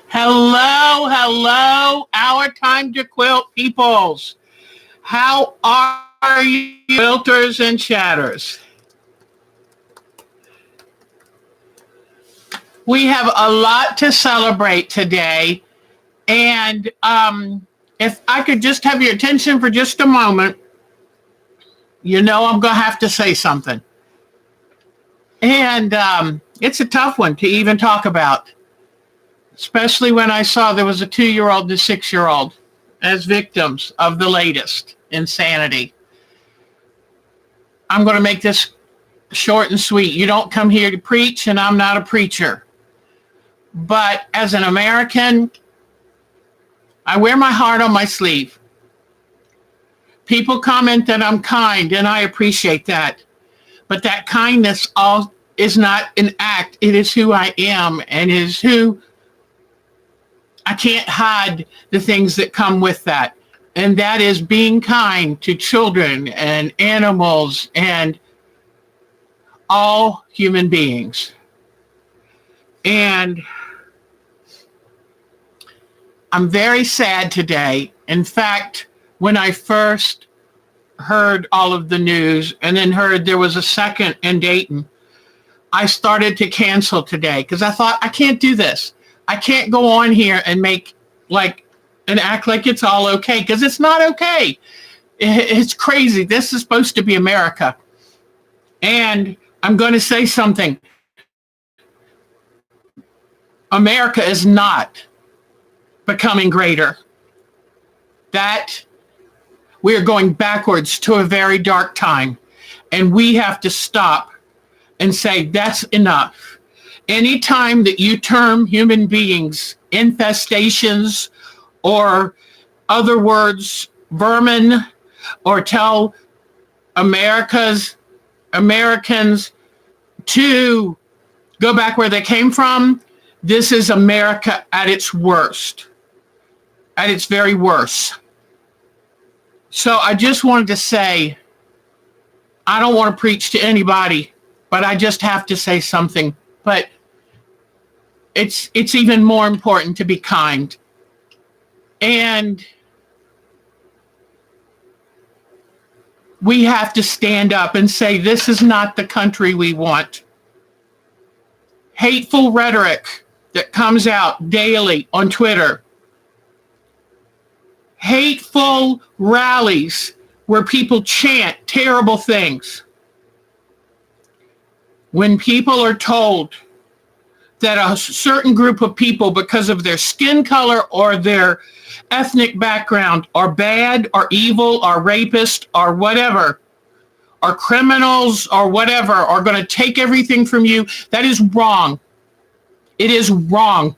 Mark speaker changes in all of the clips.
Speaker 1: Hello, hello, our time to quilt peoples. How are you, quilters and chatters? We have a lot to celebrate today. And if I could just have your attention for just a moment, I'm going to have to say something. And it's a tough one to even talk about, especially when I saw there was a 2-year-old and a 6-year-old as victims of the latest insanity. I'm going to make this short and sweet. You don't come here to preach, and I'm not a preacher. But as an American, I wear my heart on my sleeve. People comment that I'm kind, and I appreciate that. But that kindness all is not an act. It is who I am, and is who I can't hide the things that come with that. And that is being kind to children and animals and all human beings. And I'm very sad today. In fact, when I first heard all of the news and then heard there was a second in Dayton, I started to cancel today because I thought, I can't do this. I can't go on here and and act like it's all okay, because it's not okay. It's crazy. This is supposed to be America. And I'm going to say something. America is not becoming greater. That we are going backwards to a very dark time. And we have to stop and say, that's enough. Anytime that you term human beings infestations or other words, vermin, or tell Americans to go back where they came from, this is America at its worst, at its very worst. So I just wanted to say, I don't want to preach to anybody, but I just have to say something. But it's even more important to be kind. And we have to stand up and say, this is not the country we want. Hateful rhetoric that comes out daily on Twitter. Hateful rallies where people chant terrible things. When people are told that a certain group of people, because of their skin color or their ethnic background, are bad or evil or rapist or whatever, or criminals or whatever, are going to take everything from you, that is wrong. It is wrong.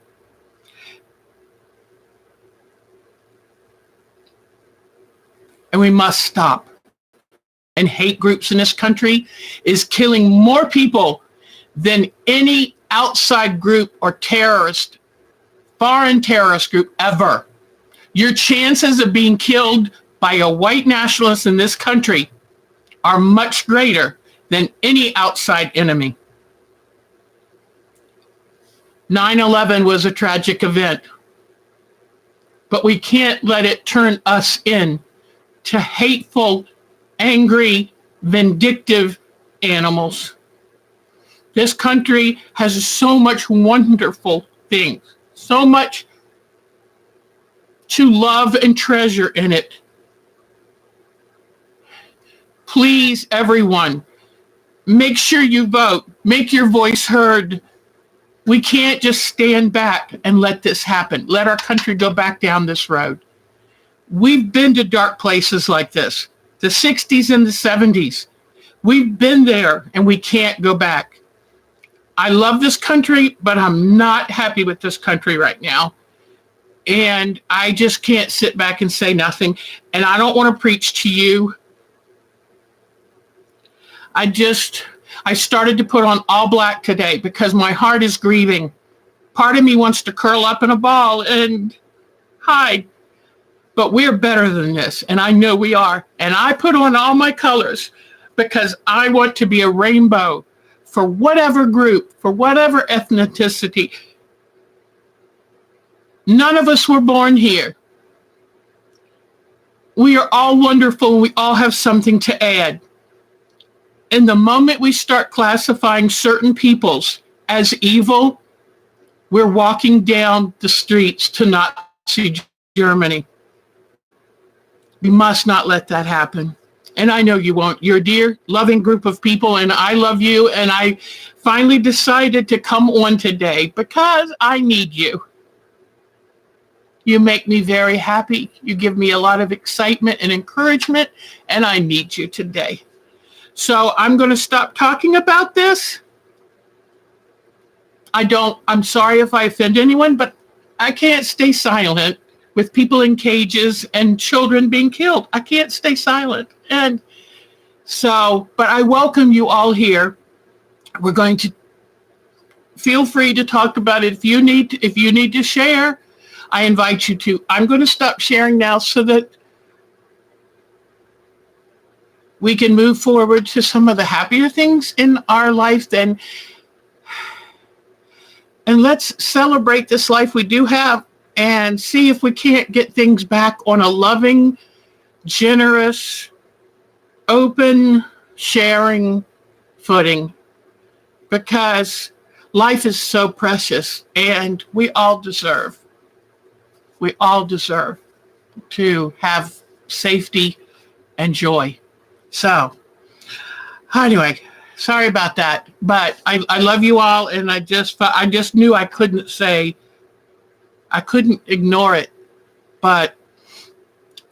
Speaker 1: And we must stop. And hate groups in this country is killing more people than any outside group or foreign terrorist group ever. Your chances of being killed by a white nationalist in this country are much greater than any outside enemy. 9/11 was a tragic event, but we can't let it turn us in to hateful, angry, vindictive animals. This country has so much wonderful things, so much to love and treasure in it. Please, everyone, make sure you vote. Make your voice heard. We can't just stand back and let this happen. Let our country go back down this road. We've been to dark places like this, the 60s and the 70s. We've been there, and we can't go back. I love this country, but I'm not happy with this country right now. And I just can't sit back and say nothing. And I don't want to preach to you. I started to put on all black today because my heart is grieving. Part of me wants to curl up in a ball and hide. But we're better than this, and I know we are. And I put on all my colors because I want to be a rainbow for whatever group, for whatever ethnicity. None of us were born here. We are all wonderful. We all have something to add. And the moment we start classifying certain peoples as evil, we're walking down the streets to Nazi Germany. We must not let that happen. And I know you won't. You're a dear, loving group of people, and I love you. And I finally decided to come on today because I need you. You make me very happy. You give me a lot of excitement and encouragement, and I need you today. So I'm going to stop talking about this. I'm sorry if I offend anyone, but I can't stay silent with people in cages and children being killed. I can't stay silent. And so, but I welcome you all here. We're going to feel free to talk about it. If you need to share, I invite you to. I'm going to stop sharing now so that we can move forward to some of the happier things in our life then. And let's celebrate this life we do have and see if we can't get things back on a loving, generous, open, sharing footing. Because life is so precious and we all deserve to have safety and joy. So anyway, sorry about that, but I love you all, and I just knew I couldn't ignore it, but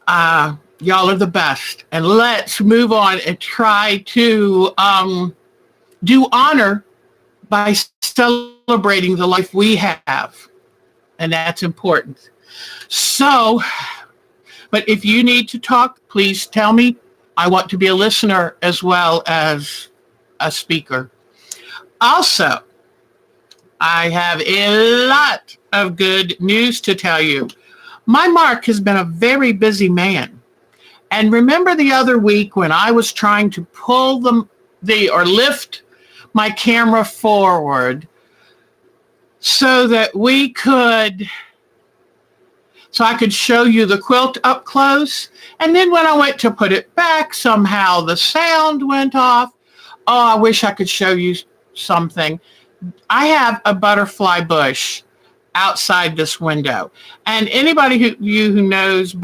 Speaker 1: y'all are the best, and let's move on and try to do honor by celebrating the life we have, and that's important. So, but if you need to talk, please tell me. I want to be a listener as well as a speaker. Also, I have a lot of good news to tell you. My Mark has been a very busy man. And remember the other week when I was trying to pull lift my camera forward so I could show you the quilt up close. And then when I went to put it back, somehow the sound went off. Oh, I wish I could show you something. I have a butterfly bush outside this window. And anybody who knows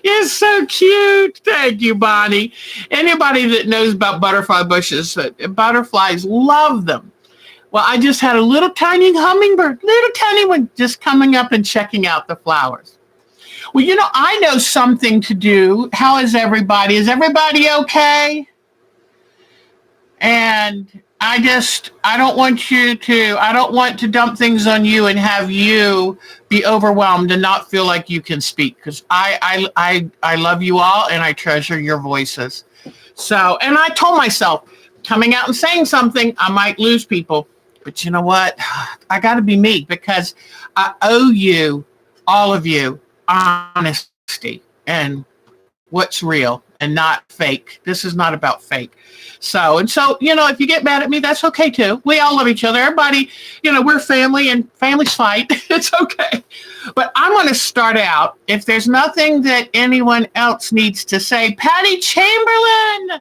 Speaker 1: It's so cute. Thank you, Bonnie. Anybody that knows about butterfly bushes, butterflies love them. Well, I just had a little tiny hummingbird, little tiny one, just coming up and checking out the flowers. Well, I know something to do. How is everybody? Is everybody okay? And I don't want to dump things on you and have you be overwhelmed and not feel like you can speak, because I love you all and I treasure your voices. So, and I told myself, coming out and saying something, I might lose people. But you know what? I got to be me, because I owe you, all of you, honesty and what's real and not fake. This is not about fake. So, if you get mad at me, that's okay too. We all love each other. Everybody, we're family, and families fight. It's okay. But I'm going to start out, if there's nothing that anyone else needs to say, Patty Chamberlain,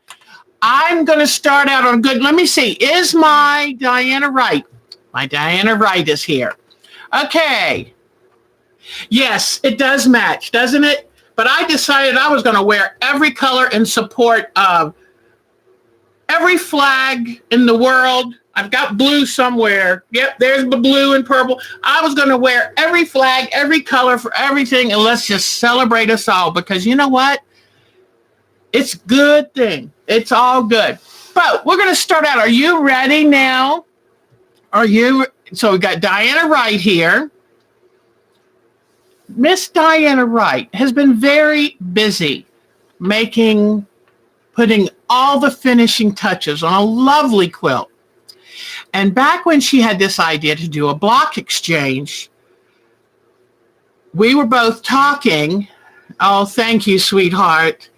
Speaker 1: I'm going to start out on good. Let me see. Is my Diana Wright? My Diana Wright is here. Okay. Yes, it does match, doesn't it? But I decided I was going to wear every color in support of every flag in the world. I've got blue somewhere. Yep, there's the blue and purple. I was going to wear every flag, every color for everything, and let's just celebrate us all, because you know what? It's a good thing. It's all good. But we're going to start out. Are you ready now? So we got Diana Wright here. Miss Diana Wright has been very busy putting all the finishing touches on a lovely quilt. And back when she had this idea to do a block exchange, we were both talking. Oh, thank you, sweetheart.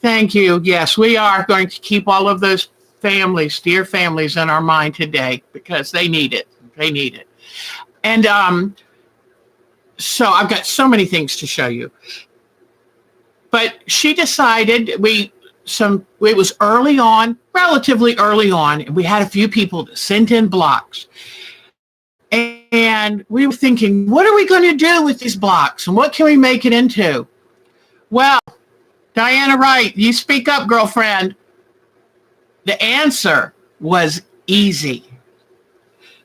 Speaker 1: Thank you. Yes, we are going to keep all of those families, dear families in our mind today because they need it. They need it. And so I've got so many things to show you. But she decided it was early on, relatively early on, and we had a few people that sent in blocks. And we were thinking, what are we going to do with these blocks and what can we make it into? Well, Diana Wright, you speak up, girlfriend. The answer was easy.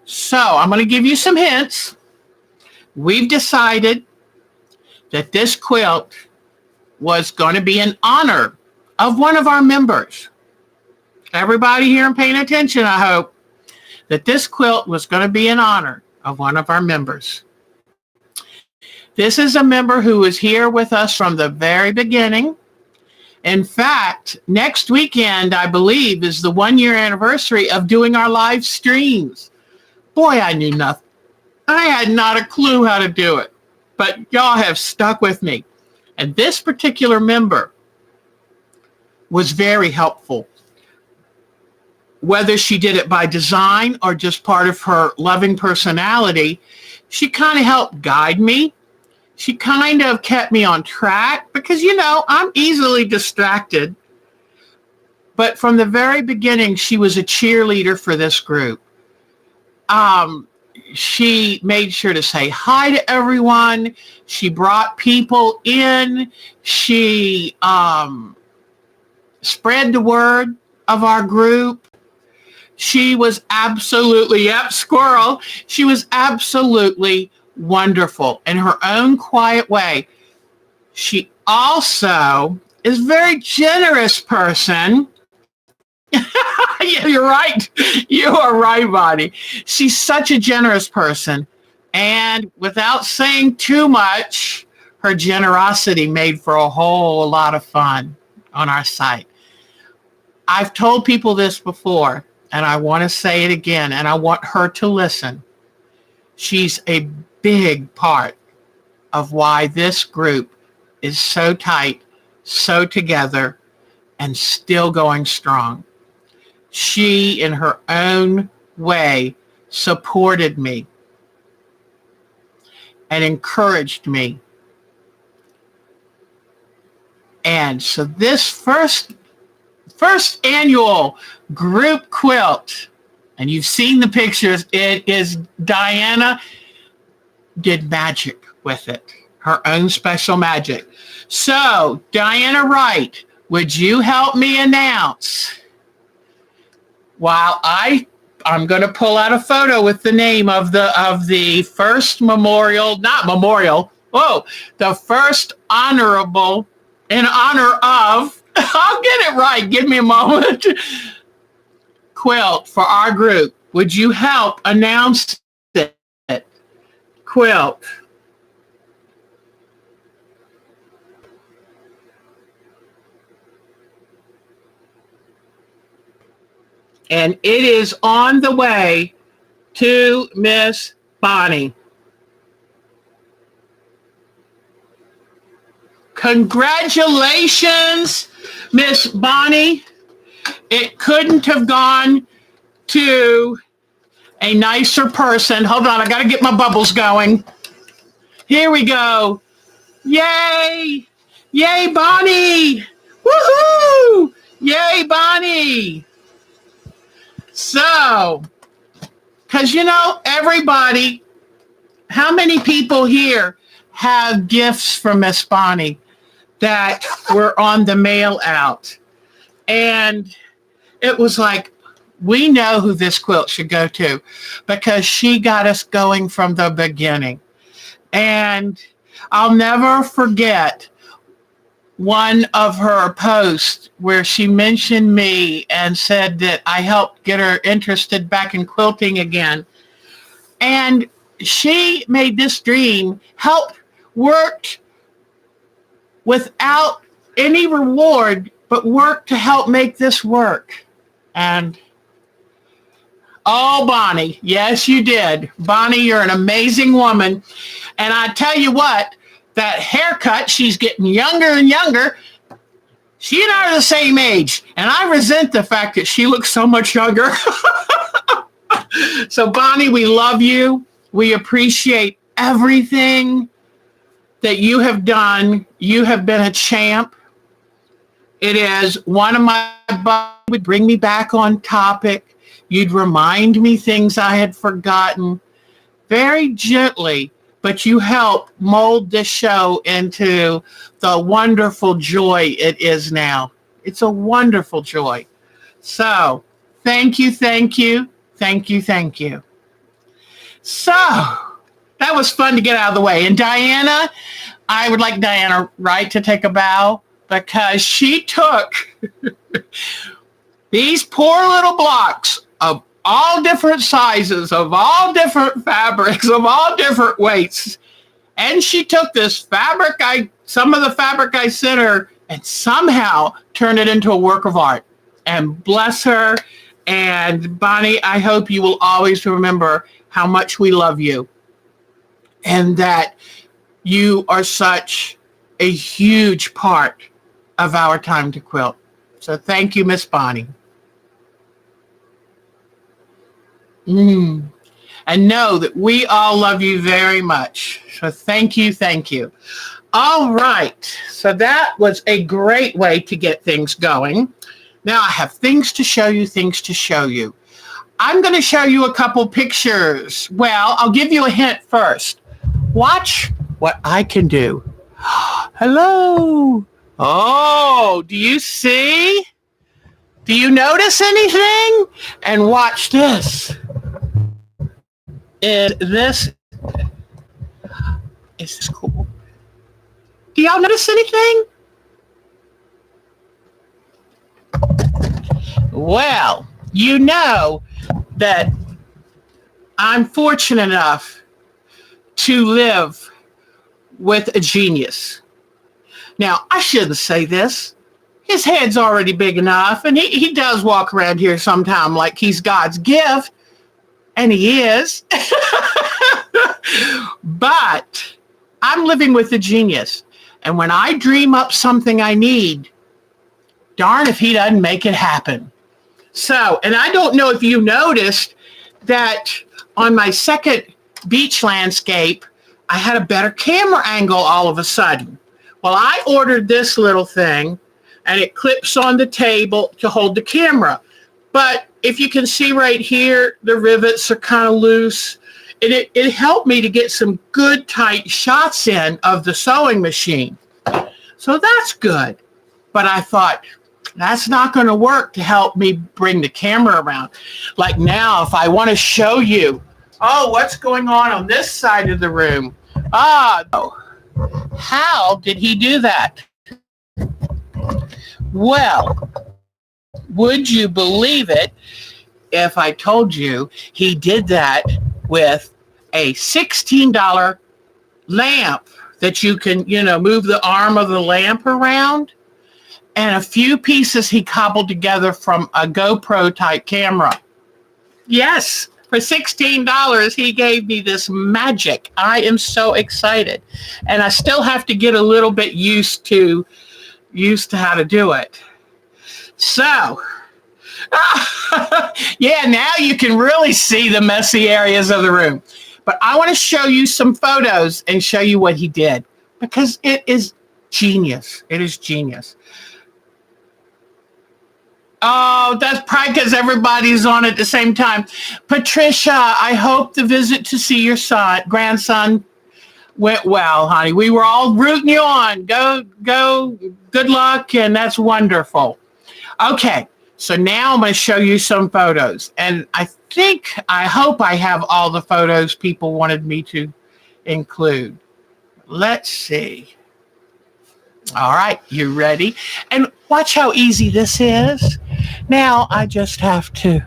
Speaker 1: So I'm going to give you some hints. We've decided that this quilt was going to be in honor of one of our members. Everybody here and paying attention, I hope, that this quilt was going to be in honor of one of our members. This is a member who was here with us from the very beginning. In fact, next weekend, I believe, is the 1-year anniversary of doing our live streams. Boy, I knew nothing. I had not a clue how to do it, but y'all have stuck with me. And this particular member was very helpful. Whether she did it by design or just part of her loving personality, she kind of helped guide me. She kind of kept me on track because, I'm easily distracted. But from the very beginning, she was a cheerleader for this group. She made sure to say hi to everyone. She brought people in. She spread the word of our group. She was absolutely, squirrel. She was absolutely wonderful in her own quiet way. She also is a very generous person. Yeah, you're right. You are right, Bonnie. She's such a generous person. And without saying too much, her generosity made for a whole lot of fun on our site. I've told people this before, and I want to say it again, and I want her to listen. She's a big part of why this group is so tight, so together, and still going strong. She, in her own way, supported me and encouraged me. And so this first annual group quilt, and you've seen the pictures, it is Diana did magic with it, her own special magic. So, Diana Wright, would you help me announce? While I'm going to pull out a photo with the name of the first the first honorable in honor of, I'll get it right, give me a moment, quilt for our group. Would you help announce it? Quilt. And it is on the way to Miss Bonnie. Congratulations, Miss Bonnie. It couldn't have gone to a nicer person. Hold on, I got to get my bubbles going. Here we go. Yay! Yay, Bonnie! Woohoo! Yay, Bonnie! So, because everybody, how many people here have gifts from Miss Bonnie that were on the mail out? And it was like, we know who this quilt should go to because she got us going from the beginning. And I'll never forget one of her posts where she mentioned me and said that I helped get her interested back in quilting again. And she made this dream, worked without any reward, but worked to help make this work. And oh, Bonnie, yes, you did. Bonnie, you're an amazing woman. And I tell you what, that haircut, she's getting younger and younger. She and I are the same age, and I resent the fact that she looks so much younger. So, Bonnie, we love you. We appreciate everything that you have done. You have been a champ. It is one of my buddies would bring me back on topic. You'd remind me things I had forgotten very gently, but you help mold this show into the wonderful joy it is now. It's a wonderful joy. So thank you, thank you, thank you, thank you. So that was fun to get out of the way. And Diana, I would like Diana Wright to take a bow because she took these poor little blocks of all different sizes, of all different fabrics, of all different weights. And she took this fabric, some of the fabric I sent her, and somehow turned it into a work of art. And bless her. And Bonnie, I hope you will always remember how much we love you and that you are such a huge part of our time to quilt. So thank you, Miss Bonnie. And know that we all love you very much. So thank you, thank you. All right. So that was a great way to get things going. Now I have things to show you, I'm going to show you a couple pictures. Well, I'll give you a hint first. Watch what I can do. Hello. Oh, do you see? Do you notice anything? And watch this. Is this cool? Do y'all notice anything? Well, you know that I'm fortunate enough to live with a genius. Now, I shouldn't say this. His head's already big enough, and he does walk around here sometime like he's God's gift, and he is. But I'm living with a genius, and when I dream up something I need, darn if he doesn't make it happen. So, and I don't know if you noticed that on my second beach landscape, I had a better camera angle all of a sudden. Well, I ordered this little thing, and it clips on the table to hold the camera. But if you can see right here, the rivets are kind of loose. And it helped me to get some good tight shots in of the sewing machine. So that's good. But I thought, that's not going to work to help me bring the camera around. Like now, if I want to show you, what's going on this side of the room? How did he do that? Well, would you believe it if I told you he did that with a $16 lamp that you can, move the arm of the lamp around, and a few pieces he cobbled together from a GoPro type camera. Yes, for $16, he gave me this magic. I am so excited. And I still have to get a little bit used to how to do it. So, yeah, now you can really see the messy areas of the room. But I want to show you some photos and show you what he did, because it is genius. It is genius. Oh, that's probably because everybody's on at the same time. Patricia, I hope the visit to see your grandson went well, honey. We were all rooting you on. Go, good luck, and that's wonderful. Okay, so now I'm going to show you some photos. And I hope I have all the photos people wanted me to include. Let's see. All right, you ready? And watch how easy this is. Now I just have to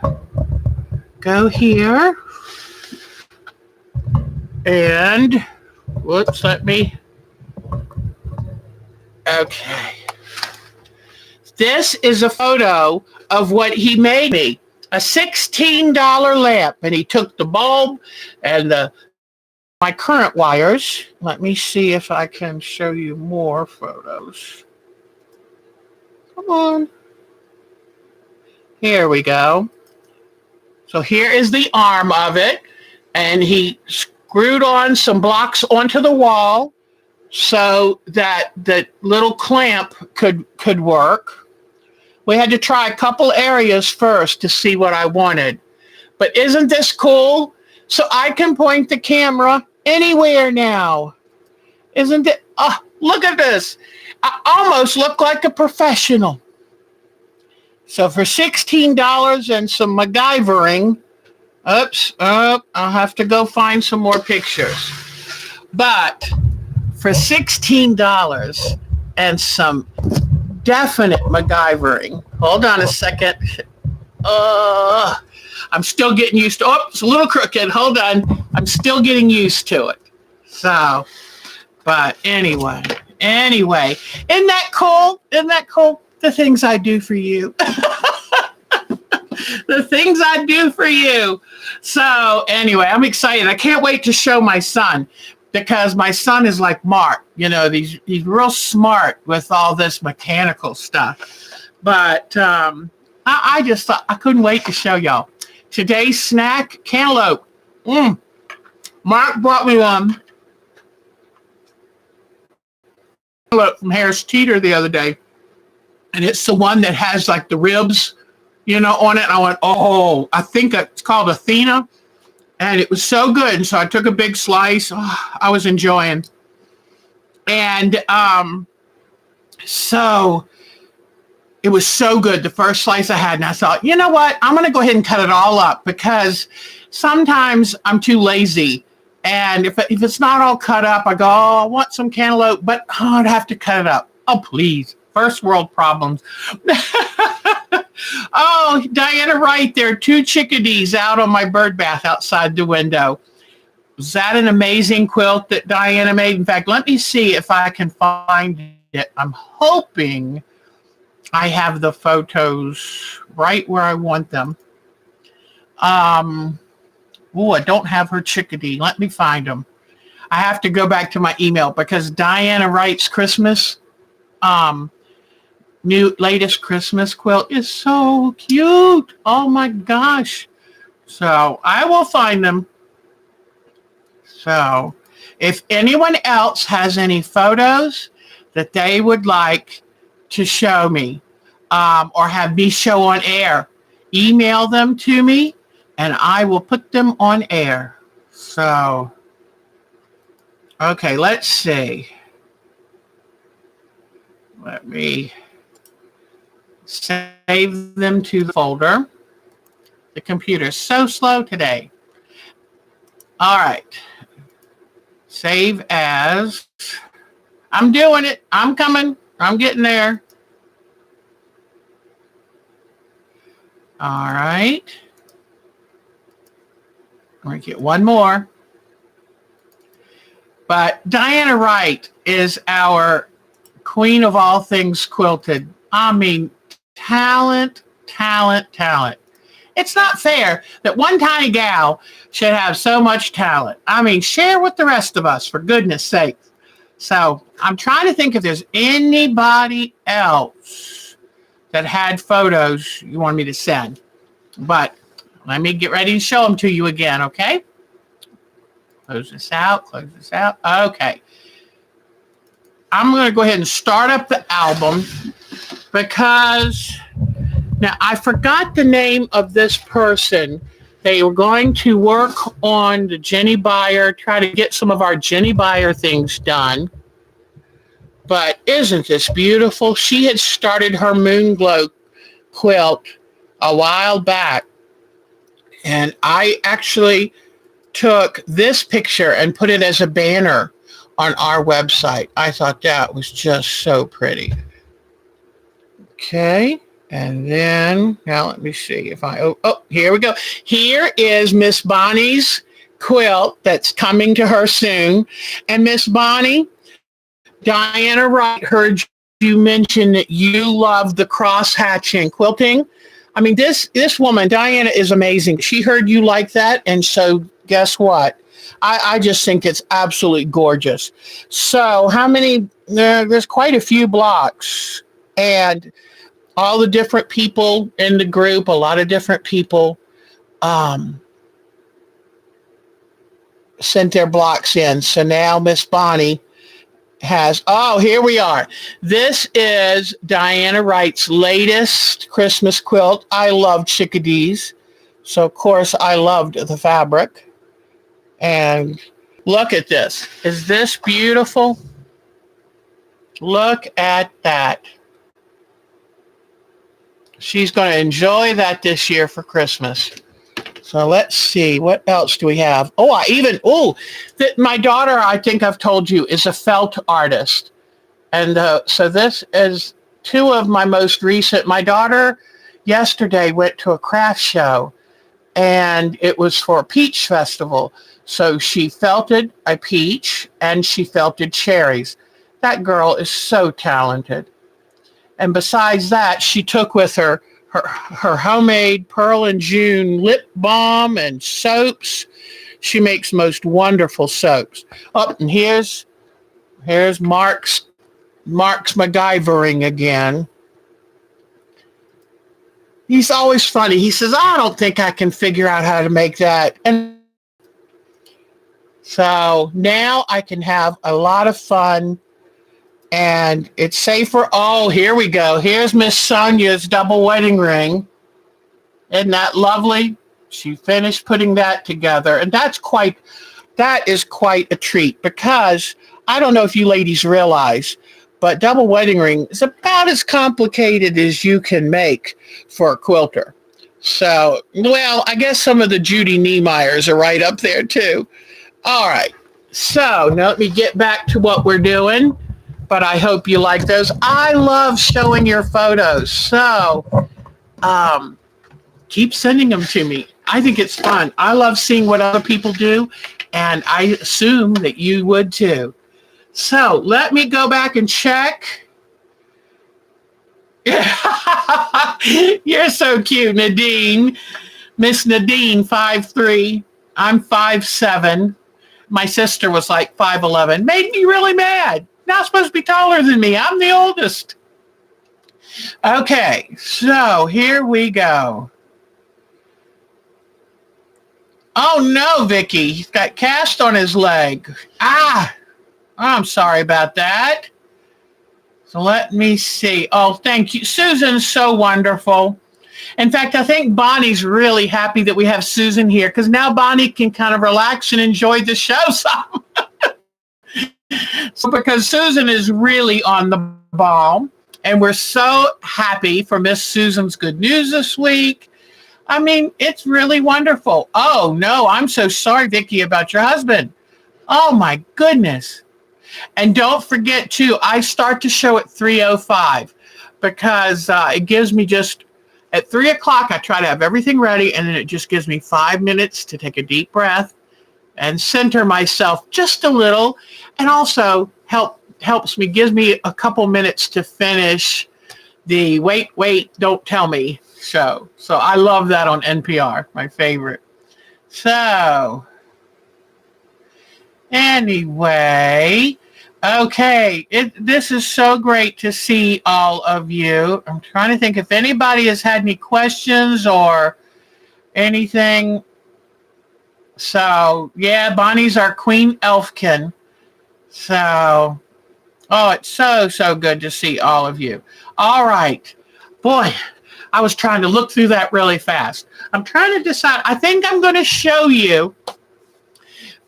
Speaker 1: go here and, okay. This is a photo of what he made me, a $16 lamp. And he took the bulb and my current wires. Let me see if I can show you more photos. Come on. Here we go. So here is the arm of it. And he screwed on some blocks onto the wall so that the little clamp could work. We had to try a couple areas first to see what I wanted. But isn't this cool? So I can point the camera anywhere now. Isn't it? Oh, look at this. I almost look like a professional. So for $16 and some MacGyvering, I'll have to go find some more pictures. But for $16 and some definite MacGyvering, hold on a second. I'm still getting used to, it's a little crooked. Hold on. I'm still getting used to it. So, but anyway, isn't that cool? Isn't that cool? The things I do for you. The things I do for you. So anyway, I'm excited. I can't wait to show my son because my son is like Mark. You know, he's real smart with all this mechanical stuff. But I just thought I couldn't wait to show y'all. Today's snack, cantaloupe. Mark brought me one from Harris Teeter the other day. And it's the one that has like the ribs, you know, on it. And I went, oh, I think it's called Athena. And it was so good. And so I took a big slice. Oh, I was enjoying. And so it was so good, the first slice I had. And I thought, you know what? I'm going to go ahead and cut it all up because sometimes I'm too lazy. And if it's not all cut up, I go, oh, I want some cantaloupe, but I'd have to cut it up. Oh, please. First world problems. Oh, Diana Wright, there are 2 chickadees out on my bird bath outside the window. Was that an amazing quilt that Diana made? In fact, let me see if I can find it. I'm hoping I have the photos right where I want them. I don't have her chickadee. Let me find them. I have to go back to my email because Diana Wright's Christmas latest Christmas quilt is so cute. Oh my gosh. So I will find them. So if anyone else has any photos that they would like to show me or have me show on air, email them to me and I will put them on air. So, okay, let's see. Let me save them to the folder. The computer's so slow today. All right. Save as. I'm doing it. I'm coming. I'm getting there. All right. I'm going to get one more. But Diana Wright is our queen of all things quilted. I mean, talent. It's not fair that one tiny gal should have so much talent. I mean, share with the rest of us, for goodness sake. So I'm trying to think if there's anybody else that had photos you want me to send. But let me get ready to show them to you again, okay? Close this out. Okay. I'm going to go ahead and start up the album because now I forgot the name of this person. They were going to work on the Jenny Beyer, try to get some of our Jenny Beyer things done. But isn't this beautiful? She had started her Moonglow quilt a while back. And I actually took this picture and put it as a banner on our website. I thought that was just so pretty. Okay. And then, now let me see if here we go. Here is Miss Bonnie's quilt that's coming to her soon. And Miss Bonnie, Diana Wright heard you mention that you love the cross-hatching quilting. I mean, this woman, Diana, is amazing. She heard you like that, and so guess what? I just think it's absolutely gorgeous. So how many? There's quite a few blocks, and all the different people in the group, a lot of different people um, sent their blocks in. So now Miss Bonnie has, oh, here we are. This is Diana Wright's latest Christmas quilt. I love chickadees. So, of course, I loved the fabric. And look at this. Is this beautiful? Look at that. She's going to enjoy that this year for Christmas. So let's see. What else do we have? My daughter, I think I've told you, is a felt artist. And so this is two of my most recent. My daughter yesterday went to a craft show, and it was for a peach festival. So she felted a peach, and she felted cherries. That girl is so talented. And besides that, she took with her homemade Pearl and June lip balm and soaps. She makes most wonderful soaps. Oh, and here's Mark's MacGyvering again. He's always funny. He says, I don't think I can figure out how to make that. And so now I can have a lot of fun. And it's safer. Oh, here we go. Here's Miss Sonia's double wedding ring. Isn't that lovely? She finished putting that together. And that is quite a treat, because I don't know if you ladies realize, but double wedding ring is about as complicated as you can make for a quilter. So, well, I guess some of the Judy Niemeyers are right up there too. All right. So now let me get back to what we're doing. But I hope you like those. I love showing your photos. So keep sending them to me. I think it's fun. I love seeing what other people do, and I assume that you would too. So let me go back and check. You're so cute, Nadine. Miss Nadine, 5'3". I'm 5'7". My sister was like 5'11". Made me really mad. Not supposed to be taller than me. I'm the oldest. Okay, so here we go. Oh no, Vicky. He's got cast on his leg. I'm sorry about that. So let me see. Oh, thank you. Susan's so wonderful. In fact, I think Bonnie's really happy that we have Susan here, because now Bonnie can kind of relax and enjoy the show some. So because Susan is really on the ball, and we're so happy for Miss Susan's good news this week. I mean, it's really wonderful. Oh, no, I'm so sorry, Vicki, about your husband. Oh, my goodness. And don't forget, too, I start the show at 3:05 because it gives me just, at 3 o'clock, I try to have everything ready, and then it just gives me 5 minutes to take a deep breath and center myself just a little, and also helps me, gives me a couple minutes to finish the Wait, Don't Tell Me show. So I love that on NPR, my favorite. So anyway, okay, this is so great to see all of you. I'm trying to think if anybody has had any questions or anything. So, yeah, Bonnie's our Queen Elfkin. So, oh, it's so good to see all of you. All right. Boy, I was trying to look through that really fast. I'm trying to decide. I think I'm going to show you.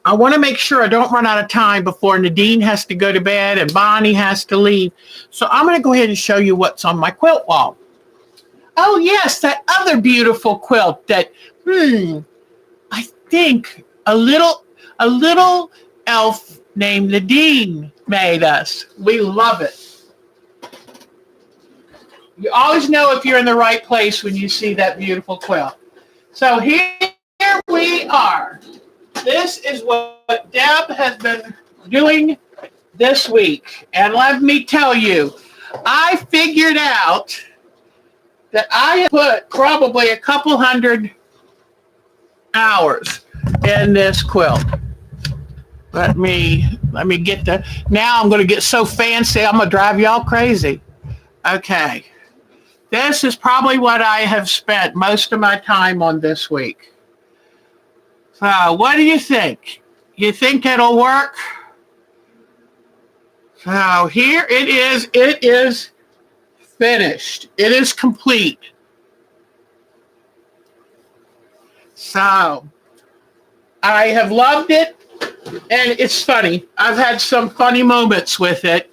Speaker 1: I want to make sure I don't run out of time before Nadine has to go to bed and Bonnie has to leave. So I'm going to go ahead and show you what's on my quilt wall. Oh, yes, that other beautiful quilt that, I think a little elf named Nadine made us. We love it. You always know if you're in the right place when you see that beautiful quilt. So here we are. This is what Deb has been doing this week. And let me tell you, I figured out that I put probably a couple hundred hours in this quilt. Let me get now I'm going to get so fancy, I'm going to drive y'all crazy. Okay. This is probably what I have spent most of my time on this week. So what do you think? You think it'll work? So here it is. It is finished. It is complete. So I have loved it. And it's funny. I've had some funny moments with it.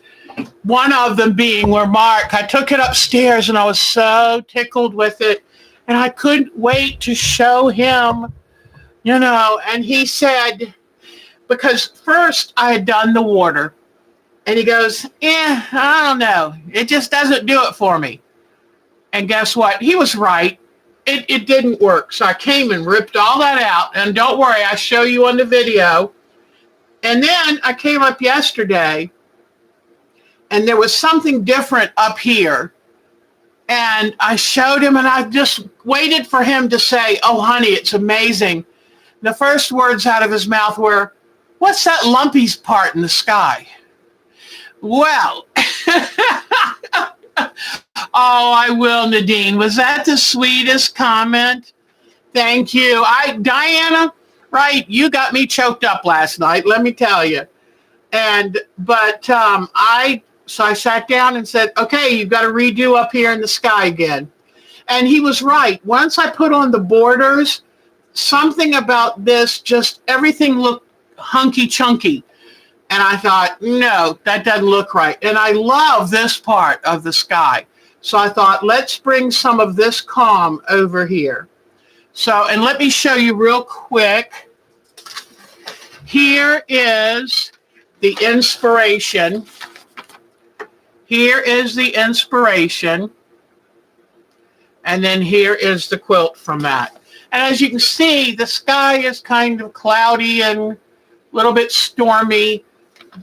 Speaker 1: One of them being where I took it upstairs and I was so tickled with it. And I couldn't wait to show him, and he said, because first I had done the water. And he goes, I don't know. It just doesn't do it for me. And guess what? He was right. It didn't work. So I came and ripped all that out. And don't worry, I show you on the video. And then I came up yesterday, and there was something different up here. And I showed him, and I just waited for him to say, oh, honey, it's amazing. The first words out of his mouth were, what's that lumpy part in the sky? Well, oh, I will, Nadine. Was that the sweetest comment? Thank you. Diana, right, you got me choked up last night, let me tell you. So I sat down and said, okay, you've got to redo up here in the sky again. And he was right. Once I put on the borders, something about this, just everything looked hunky chunky. And I thought, no, that doesn't look right. And I love this part of the sky. So I thought, let's bring some of this calm over here. So, and let me show you real quick. Here is the inspiration. Here is the inspiration. And then here is the quilt from that. And as you can see, the sky is kind of cloudy and a little bit stormy,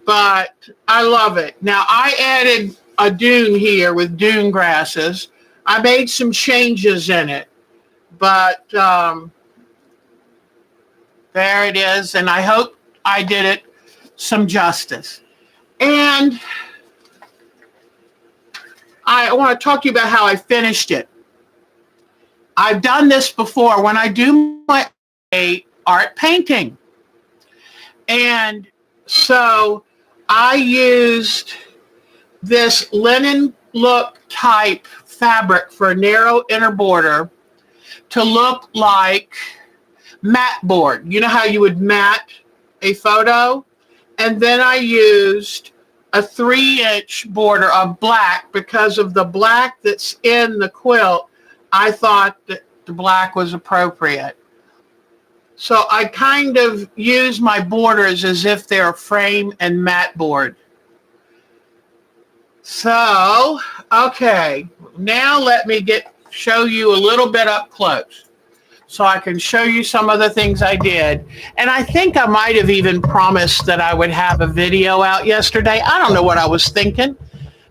Speaker 1: but I love it. Now, I added a dune here with dune grasses. I made some changes in it, but there it is. And I hope I did it some justice. And I want to talk to you about how I finished it. I've done this before when I do my art painting. And so I used this linen look type fabric for a narrow inner border to look like mat board. You know how you would mat a photo? And then I used a 3-inch border of black because of the black that's in the quilt. I thought that the black was appropriate. So I kind of use my borders as if they're frame and mat board. So, okay, now let me show you a little bit up close so I can show you some of the things I did. And I think I might have even promised that I would have a video out yesterday. I don't know what I was thinking,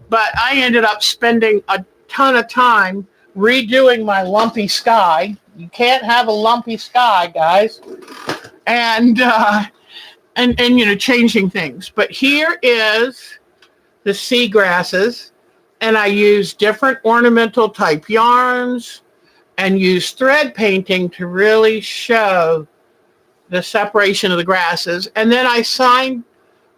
Speaker 1: but I ended up spending a ton of time redoing my lumpy sky. You can't have a lumpy sky, guys. And changing things. But here is the sea grasses, and I used different ornamental type yarns and used thread painting to really show the separation of the grasses. And then I signed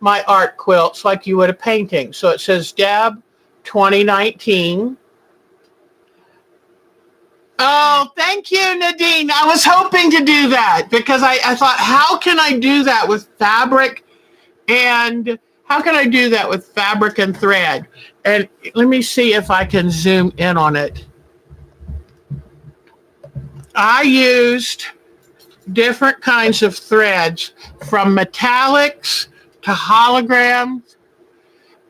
Speaker 1: my art quilts like you would a painting. So it says Deb 2019. Oh, thank you, Nadine. I was hoping to do that because I thought, how can I do that with fabric? And how can I do that with fabric and thread? And let me see if I can zoom in on it. I used different kinds of threads from metallics to holograms.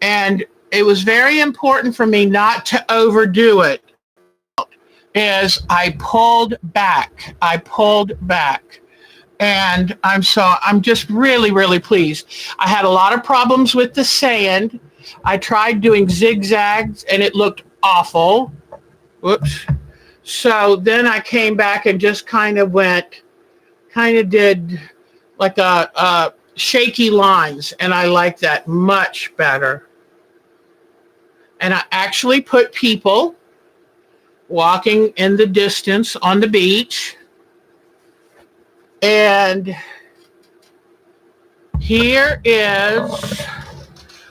Speaker 1: And it was very important for me not to overdo it. Is I pulled back. And I'm just really, really pleased. I had a lot of problems with the sand. I tried doing zigzags and it looked awful. Whoops. So then I came back and just did like a shaky lines, and I like that much better. And I actually put people walking in the distance on the beach. And here is,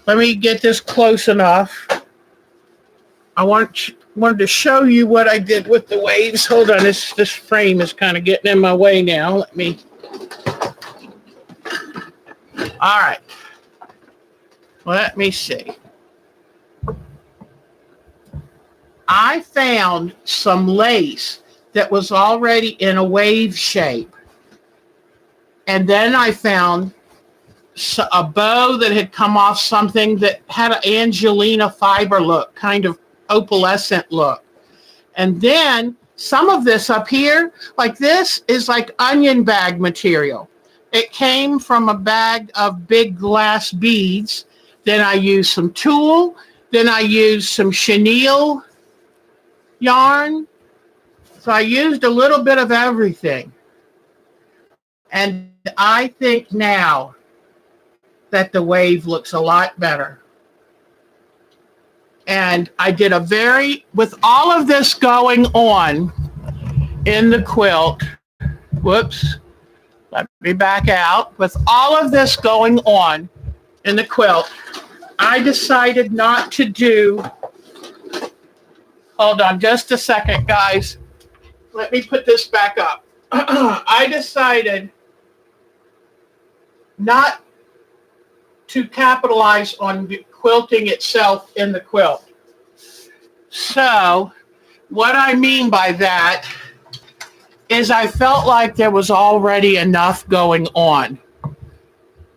Speaker 1: let me get this close enough. I wanted to show you what I did with the waves. Hold on, this frame is kind of getting in my way now. All right. Let me see. I found some lace that was already in a wave shape. And then I found a bow that had come off something that had an Angelina fiber look, kind of opalescent look. And then some of this up here, like this, is like onion bag material. It came from a bag of big glass beads. Then I used some tulle. Then I used some chenille yarn. So I used a little bit of everything. And I think now that the wave looks a lot better. And I did with all of this going on in the quilt, let me back out. With all of this going on in the quilt, I decided not to do, hold on just a second, guys. Let me put this back up. I decided not to capitalize on the quilting itself in the quilt. So what I mean by that is I felt like there was already enough going on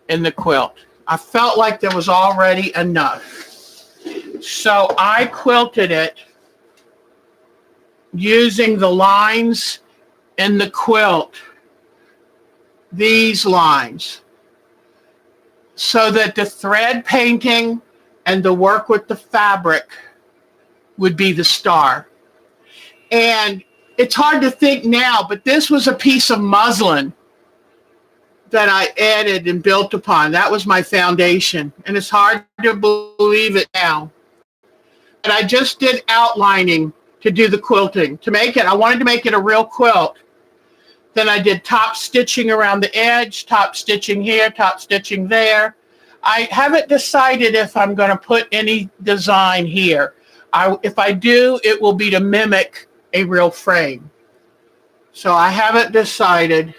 Speaker 1: in the quilt. I felt like there was already enough. So I quilted it using the lines in the quilt, these lines, so that the thread painting and the work with the fabric would be the star. And it's hard to think now, but this was a piece of muslin that I added and built upon. That was my foundation. And it's hard to believe it now. But I just did outlining to do the quilting. I wanted to make it a real quilt. Then I did top stitching around the edge, top stitching here, top stitching there. I haven't decided if I'm going to put any design here. If I do, it will be to mimic a real frame. So I haven't decided,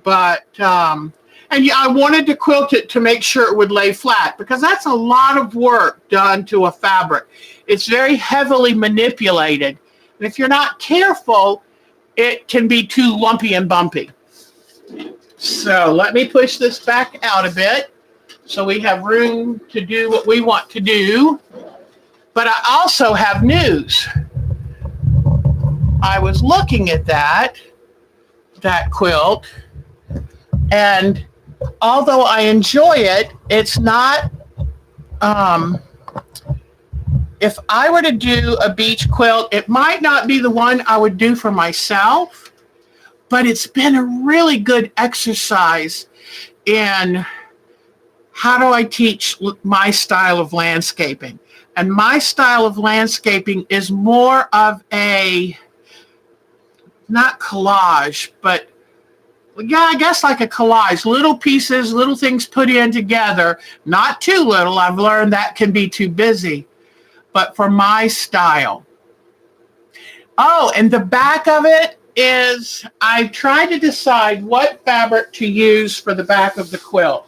Speaker 1: but, and yeah, I wanted to quilt it to make sure it would lay flat, because that's a lot of work done to a fabric. It's very heavily manipulated. And if you're not careful, it can be too lumpy and bumpy. So let me push this back out a bit so we have room to do what we want to do. But I also have news. I was looking at that quilt, and although I enjoy it, it's not, if I were to do a beach quilt, it might not be the one I would do for myself, but it's been a really good exercise in how do I teach my style of landscaping. And my style of landscaping is more of a, not collage, but yeah, I guess like a collage. Little pieces, little things put in together. Not too little. I've learned that can be too busy. But for my style. Oh, and the back of it is, I tried to decide what fabric to use for the back of the quilt.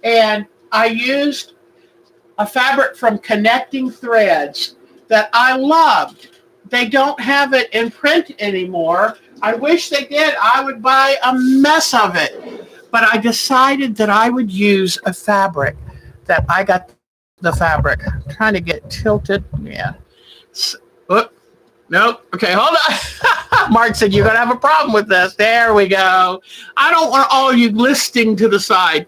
Speaker 1: And I used a fabric from Connecting Threads that I loved. They don't have it in print anymore. I wish they did. I would buy a mess of it. But I decided that I would use a fabric that I got the fabric. I'm trying to get tilted. Yeah. Nope. Okay, hold on. Mark said, you're going to have a problem with this. There we go. I don't want all of you listening to the side.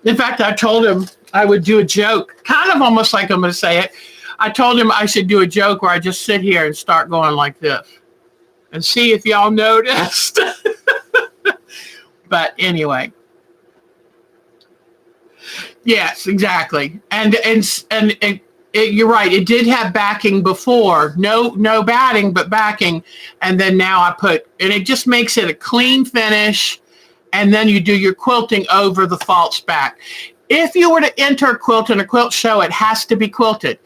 Speaker 1: In fact, I told him I would do a joke, kind of almost like I'm going to say it. I told him I should do a joke where I just sit here and start going like this and see if y'all noticed. But anyway. Yes, exactly. And You're right. It did have backing before. No batting, but backing. And then now and it just makes it a clean finish. And then you do your quilting over the false back. If you were to enter a quilt in a quilt show, it has to be quilted.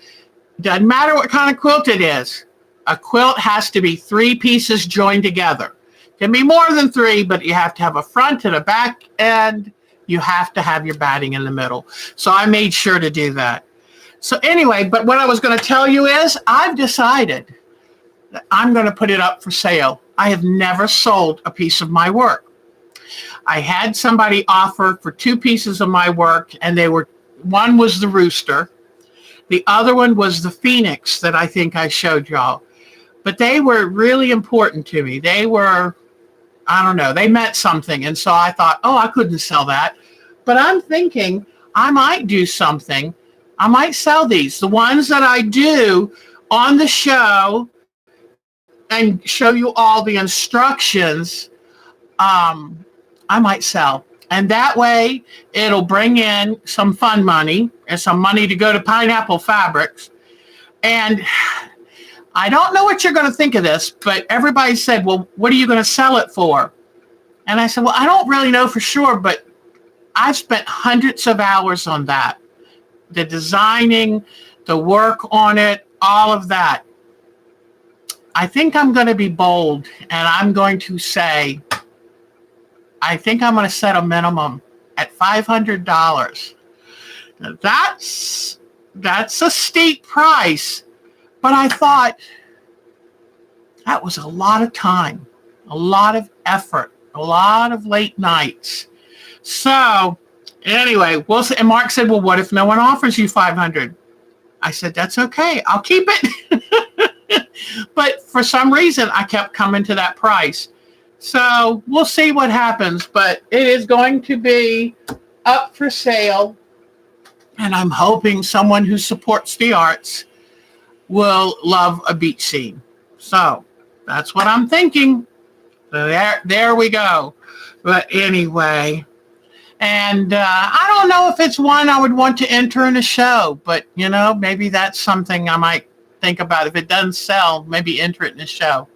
Speaker 1: Doesn't matter what kind of quilt it is. A quilt has to be 3 pieces joined together. It can be more than 3, but you have to have a front and a back, and you have to have your batting in the middle. So I made sure to do that. So anyway, but what I was going to tell you is I've decided that I'm going to put it up for sale. I have never sold a piece of my work. I had somebody offer for 2 pieces of my work, and one was the rooster. The other one was the phoenix that I think I showed y'all. But they were really important to me. They were, I don't know, they meant something. And so I thought, I couldn't sell that. But I'm thinking I might do something. I might sell these. The ones that I do on the show and show you all the instructions, I might sell. And that way it'll bring in some fun money and some money to go to Pineapple Fabrics. And I don't know what you're going to think of this, but everybody said, well, what are you going to sell it for? And I said, well, I don't really know for sure, but I've spent hundreds of hours on that. The designing, the work on it, all of that. I think I'm going to be bold, and I'm going to say, I think I'm going to set a minimum at $500. Now that's a steep price, but I thought that was a lot of time, a lot of effort, a lot of late nights. So anyway, we'll see. And Mark said, well, what if no one offers you $500? I said, that's okay. I'll keep it. But for some reason, I kept coming to that price. So we'll see what happens, but it is going to be up for sale. And I'm hoping someone who supports the arts will love a beach scene. So that's what I'm thinking. So there we go. But anyway, and I don't know if it's one I would want to enter in a show, but maybe that's something I might think about. If it doesn't sell, maybe enter it in a show.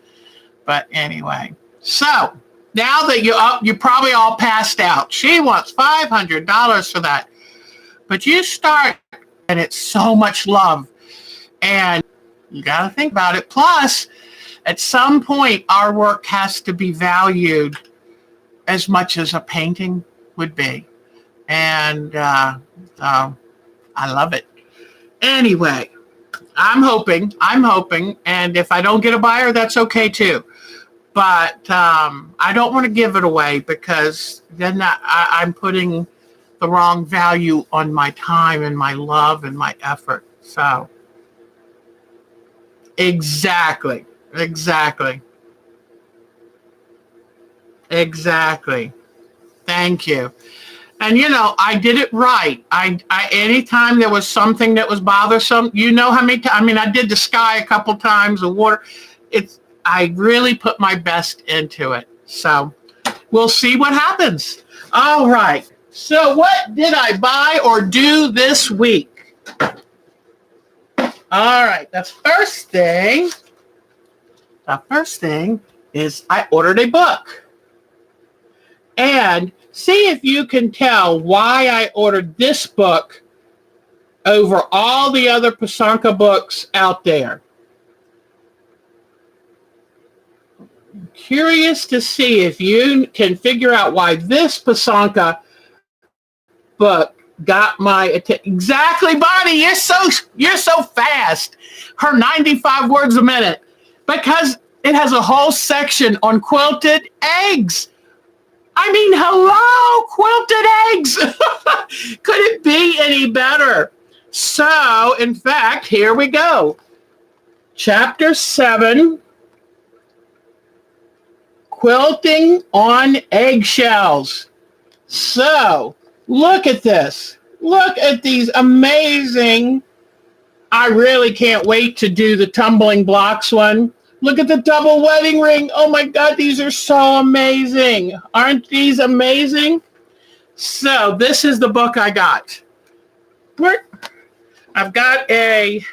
Speaker 1: But anyway. So now that you probably all passed out. She wants $500 for that. But you start, and it's so much love. And you got to think about it. Plus, at some point, our work has to be valued as much as a painting would be. And I love it. Anyway, I'm hoping. And if I don't get a buyer, that's okay too. But I don't want to give it away because then I'm putting the wrong value on my time and my love and my effort. So exactly. Thank you. And I did it right. I anytime there was something that was bothersome, how many times, I did the sky a couple times, the water. I really put my best into it. So we'll see what happens. All right. So what did I buy or do this week? All right. The first thing is I ordered a book. And see if you can tell why I ordered this book over all the other Pasanka books out there. Curious to see if you can figure out why this Pasanka book got my attention. Exactly, Bonnie. You're so fast. Her 95 words a minute, because it has a whole section on quilted eggs. Hello, quilted eggs. Could it be any better? So, in fact, here we go. Chapter 7. Quilting on eggshells. So, look at this. Look at these amazing. I really can't wait to do the tumbling blocks one. Look at the double wedding ring. Oh my God, these are so amazing. Aren't these amazing? So, this is the book I got. I've got a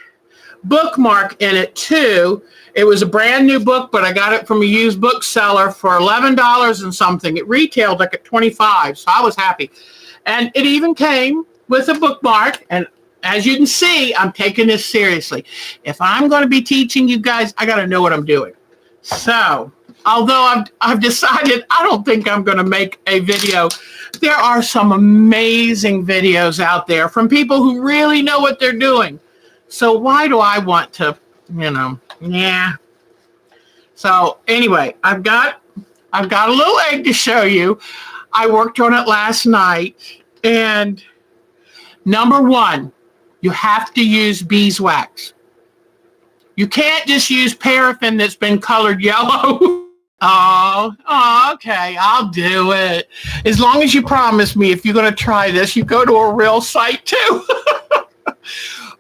Speaker 1: bookmark in it too. It was a brand new book, but I got it from a used bookseller for $11 and something. It retailed like at $25, so I was happy. And it even came with a bookmark. And as you can see, I'm taking this seriously. If I'm going to be teaching you guys, I got to know what I'm doing. So, although I've decided I don't think I'm going to make a video, there are some amazing videos out there from people who really know what they're doing. So why do I want to, yeah. So anyway, I've got a little egg to show you. I worked on it last night, and number one, you have to use beeswax. You can't just use paraffin that's been colored yellow. Oh, okay, I'll do it. As long as you promise me if you're going to try this, you go to a real site too.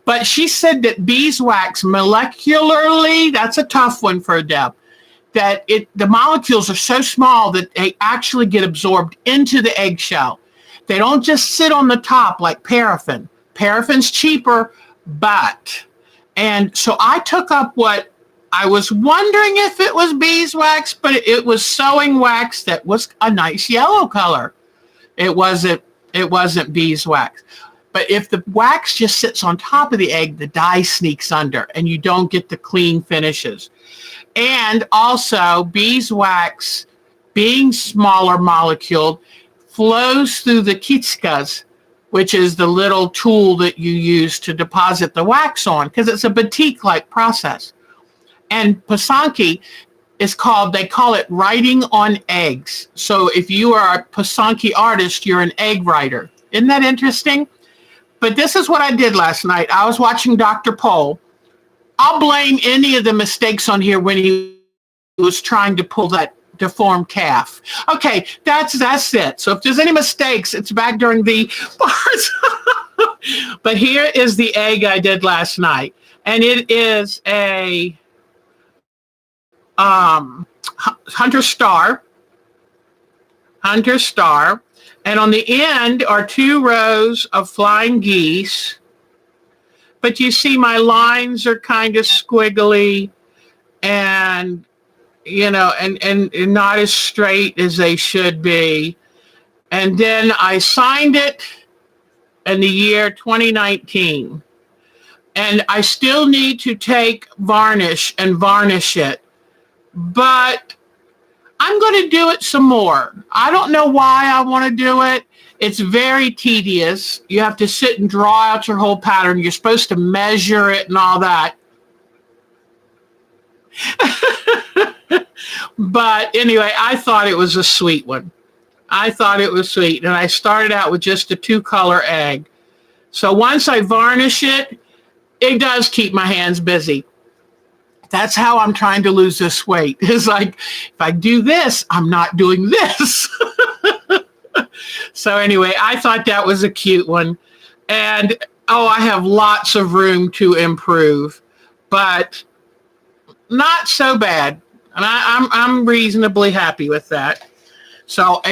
Speaker 1: But she said that beeswax molecularly, that's a tough one for Deb, that the molecules are so small that they actually get absorbed into the eggshell. They don't just sit on the top like paraffin. Paraffin's cheaper, and so I took up what I was wondering if it was beeswax, but it was sewing wax that was a nice yellow color. It wasn't beeswax. But if the wax just sits on top of the egg, the dye sneaks under and you don't get the clean finishes. And also beeswax, being smaller molecule, flows through the kitskas, which is the little tool that you use to deposit the wax on, because it's a batik-like process. And Pasanki they call it writing on eggs. So if you are a Pasanki artist, you're an egg writer. Isn't that interesting? But this is what I did last night. I was watching Dr. Pol. I'll blame any of the mistakes on here when he was trying to pull that deformed calf. Okay, that's it. So if there's any mistakes, it's back during the parts. But here is the egg I did last night. And it is a hunter star. And on the end are 2 rows of flying geese. But you see my lines are kind of squiggly and, and not as straight as they should be. And then I signed it in the year 2019. And I still need to take varnish and varnish it. But I'm going to do it some more. I don't know why I want to do it. It's very tedious. You have to sit and draw out your whole pattern. You're supposed to measure it and all that. But anyway, I thought it was a sweet one. And I started out with just a 2-color egg. So once I varnish it, it does keep my hands busy. That's how I'm trying to lose this weight. It's like, if I do this, I'm not doing this. So anyway, I thought that was a cute one. And, I have lots of room to improve, but not so bad. And I'm reasonably happy with that. So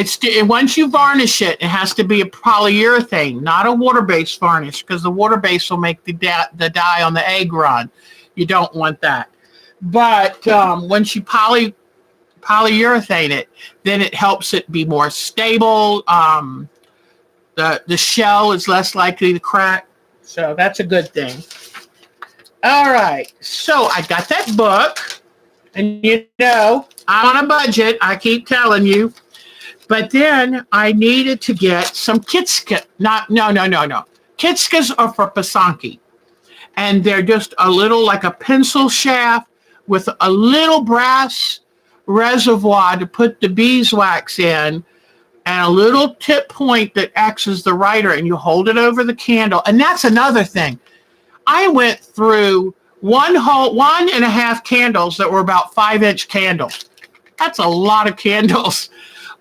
Speaker 1: once you varnish it, it has to be a polyurethane, not a water-based varnish, because the water-based will make the dye on the egg run. You don't want that. But once you polyurethane it, then it helps it be more stable. The shell is less likely to crack. So that's a good thing. All right. So I got that book. And I'm on a budget. I keep telling you. But then I needed to get some kitska. No. Kitskas are for Pasanki. And they're just a little like a pencil shaft with a little brass reservoir to put the beeswax in, and a little tip point that acts as the writer, and you hold it over the candle. And that's another thing. I went through 1.5 candles that were about 5-inch candles. That's a lot of candles.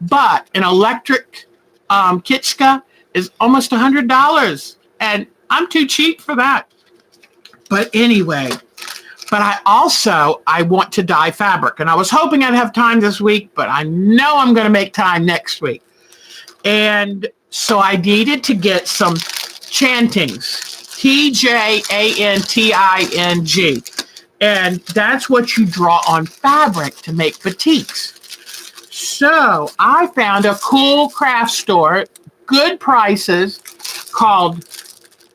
Speaker 1: But an electric kitska is almost $100, and I'm too cheap for that. But anyway, I want to dye fabric, and I was hoping I'd have time this week, but I know I'm going to make time next week. And so I needed to get some chantings. TJANTING. And that's what you draw on fabric to make batiks. So I found a cool craft store, good prices, called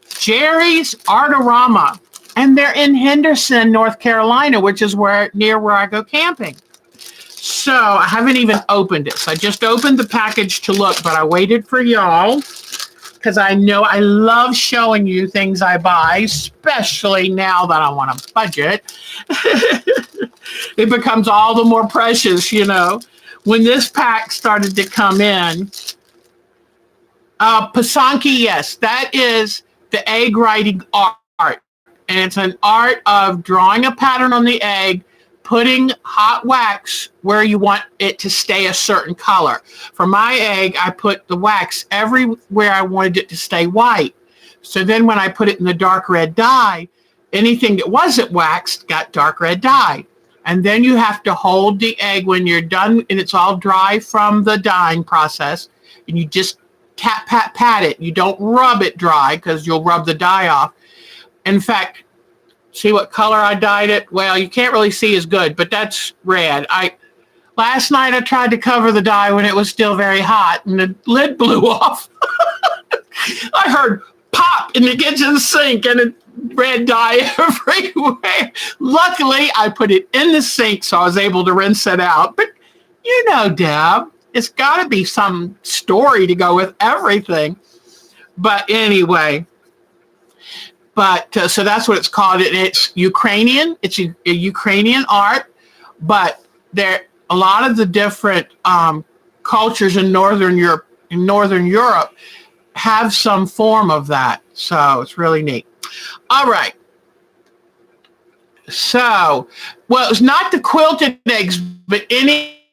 Speaker 1: Jerry's Artorama. And they're in Henderson, North Carolina, which is near where I go camping. So I haven't even opened it. So I just opened the package to look, but I waited for y'all because I know I love showing you things I buy, especially now that I want a budget. It becomes all the more precious, you know. When this pack started to come in, Pasanki, yes, that is the egg writing art. And it's an art of drawing a pattern on the egg, putting hot wax where you want it to stay a certain color. For my egg, I put the wax everywhere I wanted it to stay white. So then when I put it in the dark red dye, anything that wasn't waxed got dark red dye. And then you have to hold the egg when you're done and it's all dry from the dyeing process. And you just tap, pat it. You don't rub it dry because you'll rub the dye off. In fact, see what color I dyed it? Well, you can't really see as good, but that's red. Last night I tried to cover the dye when it was still very hot and the lid blew off. I heard pop in the kitchen sink and red dye everywhere. Luckily, I put it in the sink so I was able to rinse it out. But you know, Deb, it's got to be some story to go with everything. But anyway, so that's what it's called. It's Ukrainian. It's a Ukrainian art, but a lot of the different cultures in Northern Europe have some form of that. So it's really neat. All right. So, well, it's not the quilted eggs, but any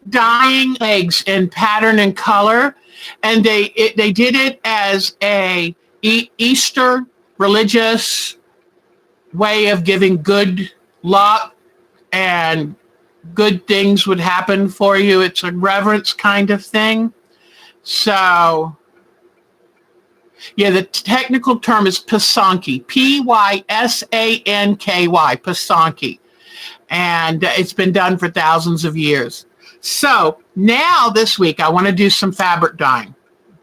Speaker 1: dyeing eggs in pattern and color. And they did it as a Easter religious way of giving good luck and good things would happen for you. It's a reverence kind of thing. So, yeah, the technical term is Pasanki, Pysanky, Pasanki. And it's been done for thousands of years. So now this week, I want to do some fabric dyeing.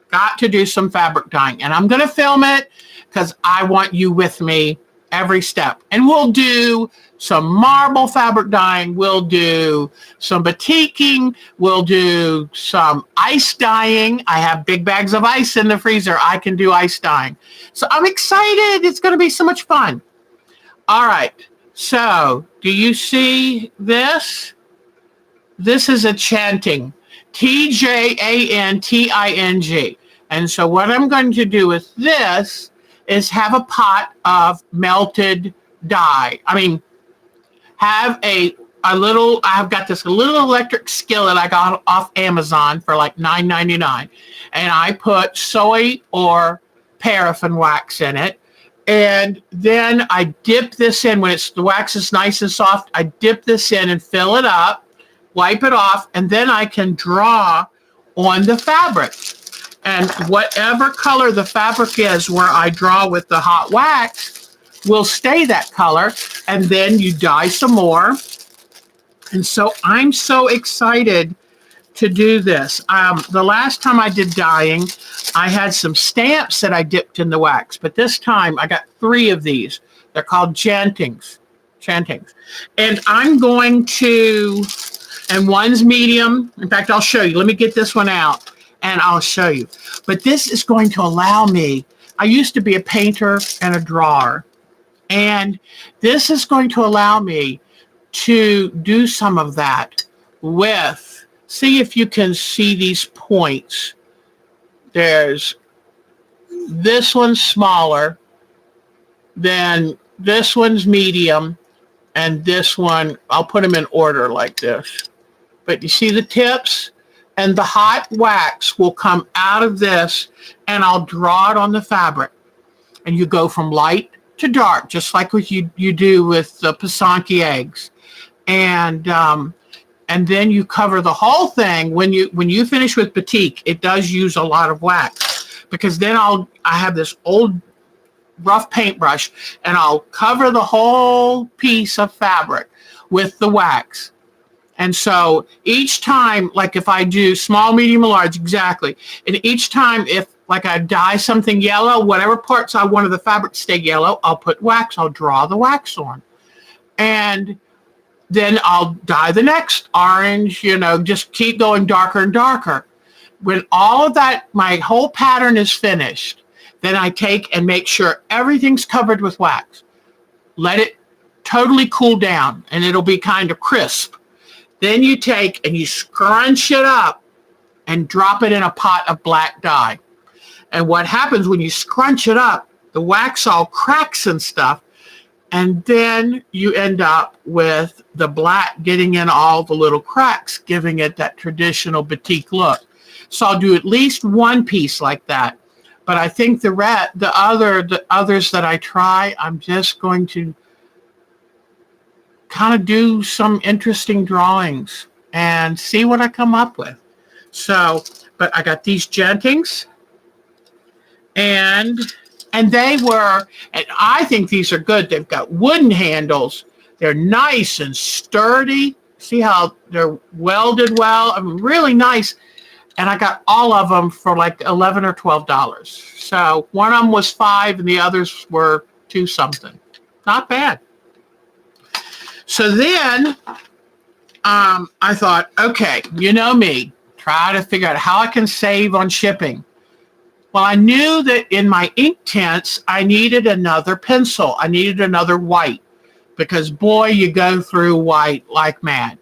Speaker 1: Got to do some fabric dyeing. And I'm going to film it because I want you with me every step. And we'll do some marble fabric dyeing. We'll do some batiking. We'll do some ice dyeing. I have big bags of ice in the freezer. I can do ice dyeing. So I'm excited. It's going to be so much fun. All right. So do you see this? This is a chanting. TJANTING. And so what I'm going to do with this is have a pot of melted dye. Have I've got this little electric skillet I got off Amazon for like $9.99. And I put soy or paraffin wax in it. And then I dip this in when the wax is nice and soft. I dip this in and fill it up, wipe it off, and then I can draw on the fabric. And whatever color the fabric is where I draw with the hot wax will stay that color. And then you dye some more. And so I'm so excited to do this. The last time I did dyeing, I had some stamps that I dipped in the wax. But this time I got 3 of these. They're called chantings. And I'm going to, and one's medium. In fact, I'll show you. Let me get this one out. And I'll show you. But this is going to allow me, I used to be a painter and a drawer. And this is going to allow me to do some of that with, see if you can see these points. There's this one's smaller, then this one's medium, and this one, I'll put them in order like this. But you see the tips? And the hot wax will come out of this, and I'll draw it on the fabric. And you go from light to dark, just like what you do with the Pasanki eggs. And then you cover the whole thing. When you finish with batik, it does use a lot of wax, because then I have this old rough paintbrush, and I'll cover the whole piece of fabric with the wax. And so each time, like if I do small, medium, or large, exactly. And each time, if like I dye something yellow, whatever parts I wanted the fabric to stay yellow, I'll put wax. I'll draw the wax on. And then I'll dye the next orange, just keep going darker and darker. When all of that, my whole pattern is finished, then I take and make sure everything's covered with wax. Let it totally cool down, and it'll be kind of crisp. Then you take and you scrunch it up and drop it in a pot of black dye. And what happens when you scrunch it up, the wax all cracks and stuff, and then you end up with the black getting in all the little cracks, giving it that traditional batik look. So I'll do at least one piece like that. But I think the others that I try, I'm just going to kind of do some interesting drawings and see what I come up with. So, but I got these gentings, and I think these are good. They've got wooden handles. They're nice and sturdy. See how they're welded well? I mean, really nice. And I got all of them for like $11 or $12. So one of them was $5 and the others were $2 something. Not bad. So then I thought, okay, you know me, try to figure out how I can save on shipping. Well, I knew that in my ink tints, I needed another pencil. I needed another white because, boy, you go through white like mad.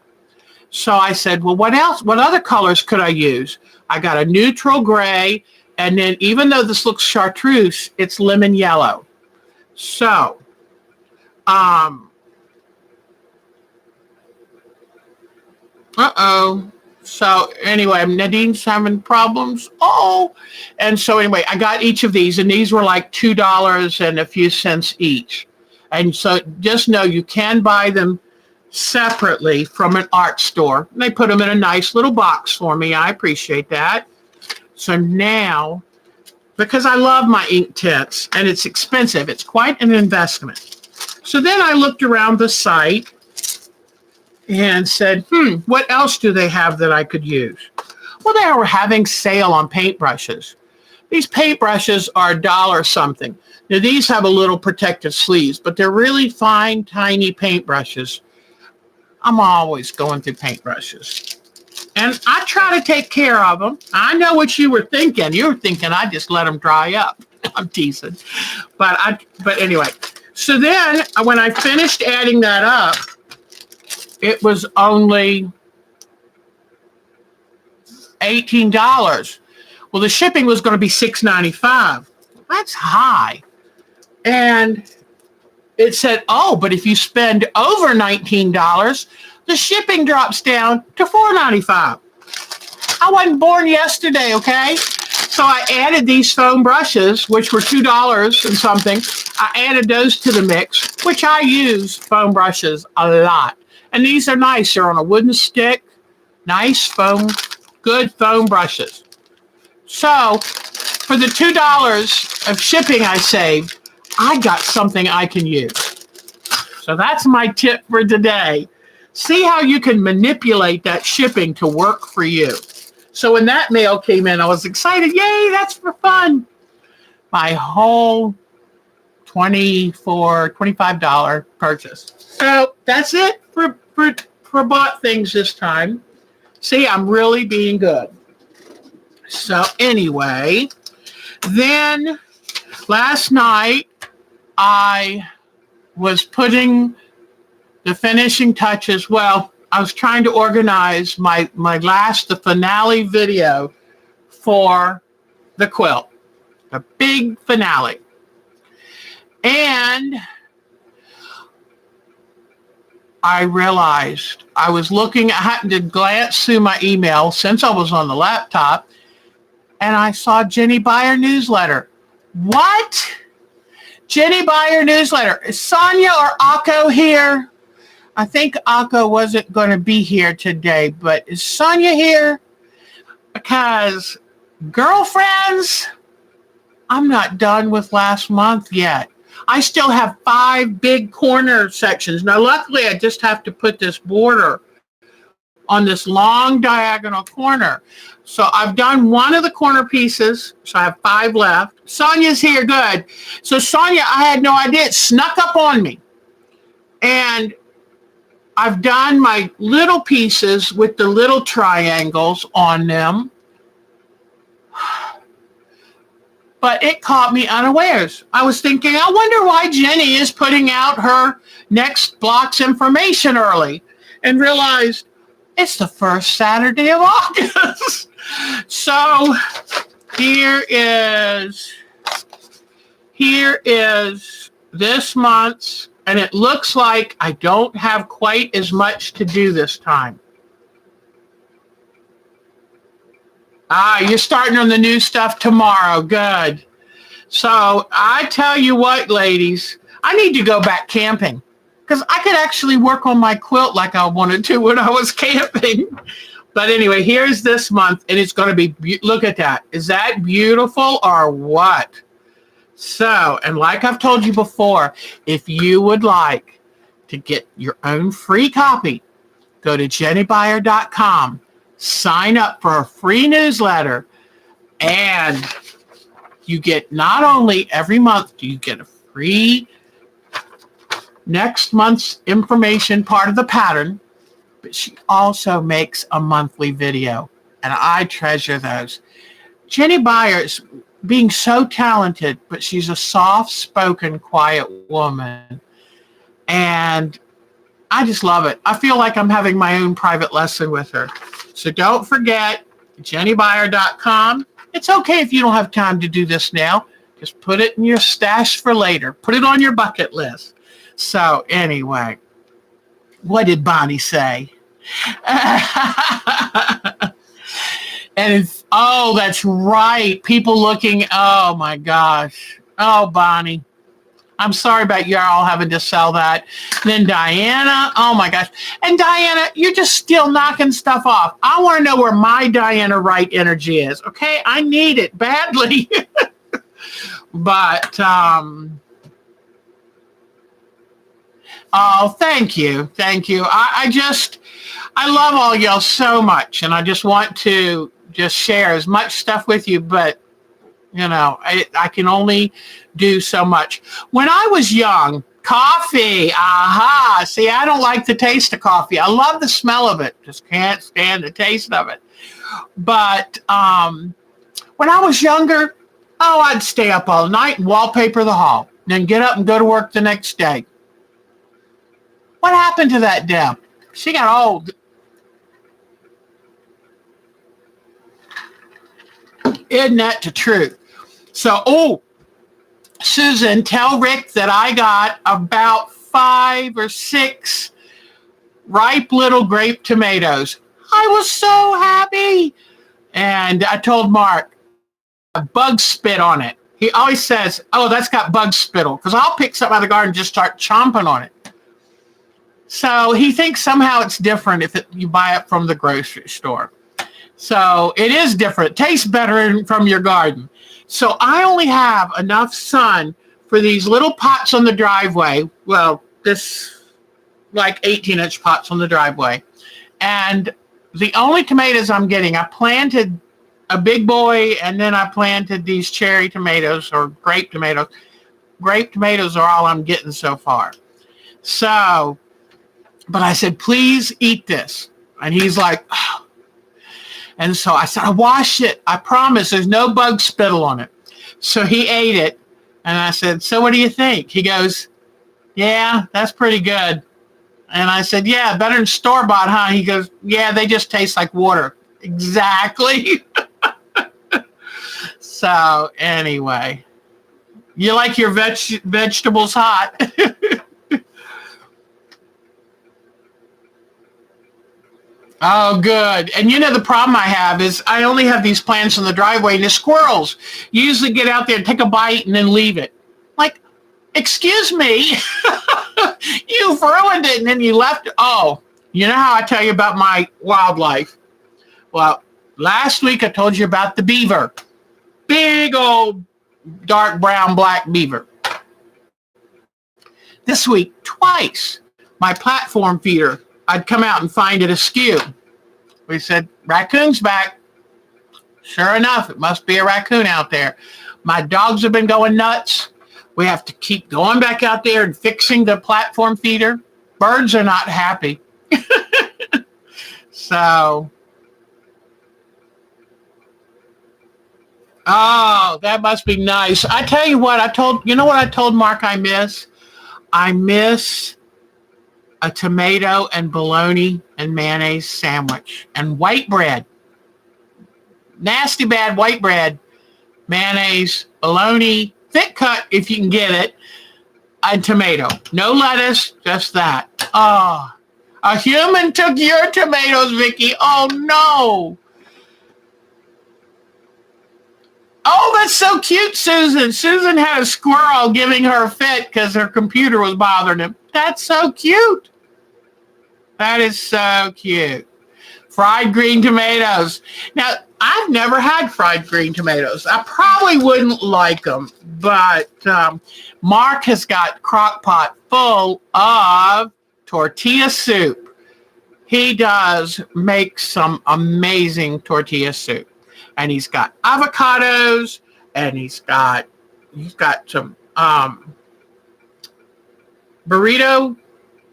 Speaker 1: So I said, well, what else? What other colors could I use? I got a neutral gray, and then even though this looks chartreuse, it's lemon yellow. So, So anyway, Nadine's having problems. And so anyway, I got each of these, and these were like $2 and a few cents each. And so just know you can buy them separately from an art store. They put them in a nice little box for me. I appreciate that. So now, because I love my ink tints, and it's expensive, it's quite an investment. So then I looked around the site and said, what else do they have that I could use? Well, they were having sale on paintbrushes. These paintbrushes are $1 something. Now, these have a little protective sleeves, but they're really fine, tiny paintbrushes. I'm always going through paintbrushes. And I try to take care of them. I know what you were thinking. You were thinking I just let them dry up. I'm teasing. But anyway, so then when I finished adding that up, it was only $18. Well, the shipping was going to be $6.95. That's high. And it said, but if you spend over $19, the shipping drops down to $4.95. I wasn't born yesterday, okay? So I added these foam brushes, which were $2 and something. I added those to the mix, which I use foam brushes a lot. And these are nice. They're on a wooden stick. Nice foam, good foam brushes. So for the $2 of shipping I saved, I got something I can use. So that's my tip for today. See how you can manipulate that shipping to work for you. So when that mail came in, I was excited. Yay, that's for fun. My whole $25 purchase. So that's it for bought things this time. See, I'm really being good. So anyway, then last night I was putting the finishing touches. Well, I was trying to organize the finale video for the quilt, the big finale. And I realized I happened to glance through my email since I was on the laptop, and I saw Jenny Beyer newsletter. What? Jenny Beyer newsletter. Is Sonia or Akko here? I think Akko wasn't going to be here today, but is Sonia here? Because girlfriends, I'm not done with last month yet. I still have 5 big corner sections. Now, luckily, I just have to put this border on this long diagonal corner. So I've done one of the corner pieces. So I have 5 left. Sonia's here. Good. So Sonia, I had no idea. It snuck up on me. And I've done my little pieces with the little triangles on them. But it caught me unawares. I was thinking, I wonder why Jenny is putting out her next block's information early, and realized it's the first Saturday of August. So here is this month's, and it looks like I don't have quite as much to do this time. You're starting on the new stuff tomorrow. Good. So I tell you what, ladies, I need to go back camping because I could actually work on my quilt like I wanted to when I was camping. But anyway, here's this month, and it's going to be, look at that. Is that beautiful or what? So, and like I've told you before, if you would like to get your own free copy, go to jennybuyer.com. Sign up for a free newsletter, and you get not only every month do you get a free next month's information part of the pattern, but she also makes a monthly video, and I treasure those. Jenny Byers, being so talented, but she's a soft-spoken, quiet woman, and I just love it. I feel like I'm having my own private lesson with her. So don't forget, jennybuyer.com. It's okay if you don't have time to do this now. Just put it in your stash for later. Put it on your bucket list. So anyway, what did Bonnie say? And it's, oh, that's right. People looking, oh my gosh. Oh, Bonnie. I'm sorry about you all having to sell that. Then Diana, oh my gosh. And Diana, you're just still knocking stuff off. I want to know where my Diana Wright energy is, okay? I need it badly. But, oh, thank you. Thank you. I love all y'all so much, and I just want to just share as much stuff with you, but you know, I can only do so much. When I was young, coffee, aha. See, I don't like the taste of coffee. I love the smell of it. Just can't stand the taste of it. But when I was younger, oh, I'd stay up all night and wallpaper the hall, then get up and go to work the next day. What happened to that Deb? She got old. Isn't that the truth? So, oh, Susan, tell Rick that I got about 5 or 6 ripe little grape tomatoes. I was so happy. And I told Mark, bug spit on it. He always says, oh, that's got bug spittle, because I'll pick something out of the garden and just start chomping on it. So he thinks somehow it's different if you buy it from the grocery store. So it is different. It tastes better from your garden. So I only have enough sun for these little pots on the driveway. Well, this like 18-inch pots on the driveway. And the only tomatoes I'm getting, I planted a big boy, and then I planted these cherry tomatoes or grape tomatoes. Grape tomatoes are all I'm getting so far. So, but I said, please eat this. And he's like, oh. And so I said, I wash it. I promise there's no bug spittle on it. So he ate it. And I said, so what do you think? He goes, yeah, that's pretty good. And I said, yeah, better than store-bought, huh? He goes, yeah, they just taste like water. Exactly. So anyway, you like your vegetables hot. Oh, good. And you know, the problem I have is I only have these plants in the driveway, and the squirrels usually get out there and take a bite and then leave it. Like, excuse me, you've ruined it, and then you left it. Oh, you know how I tell you about my wildlife? Well, last week I told you about the beaver. Big old dark brown black beaver. This week, twice, my platform feeder, I'd come out and find it askew. We said, raccoon's back. Sure enough, it must be a raccoon out there. My dogs have been going nuts. We have to keep going back out there and fixing the platform feeder. Birds are not happy. So, oh, that must be nice. I tell you what, you know what I told Mark I miss? I miss a tomato and bologna and mayonnaise sandwich and white bread. Nasty bad white bread, mayonnaise, bologna, thick cut if you can get it, and tomato. No lettuce, just that. Oh, a human took your tomatoes, Vicky. Oh, no. Oh, that's so cute, Susan. Susan had a squirrel giving her a fit because her computer was bothering him. That's so cute. That is so cute. Fried green tomatoes. Now, I've never had fried green tomatoes. I probably wouldn't like them, but Mark has got crock pot full of tortilla soup. He does make some amazing tortilla soup. And he's got avocados, and he's got some burrito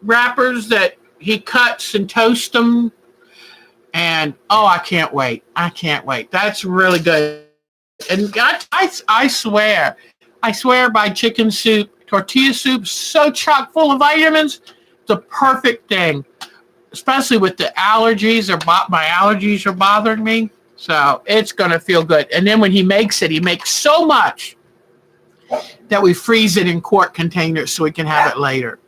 Speaker 1: wrappers that he cuts and toasts them. And, oh, I can't wait. That's really good. And I swear by chicken soup, tortilla soup, so chock full of vitamins, the perfect thing, especially with the allergies my allergies are bothering me. So it's going to feel good. And then when he makes so much that we freeze it in quart containers so we can have it later.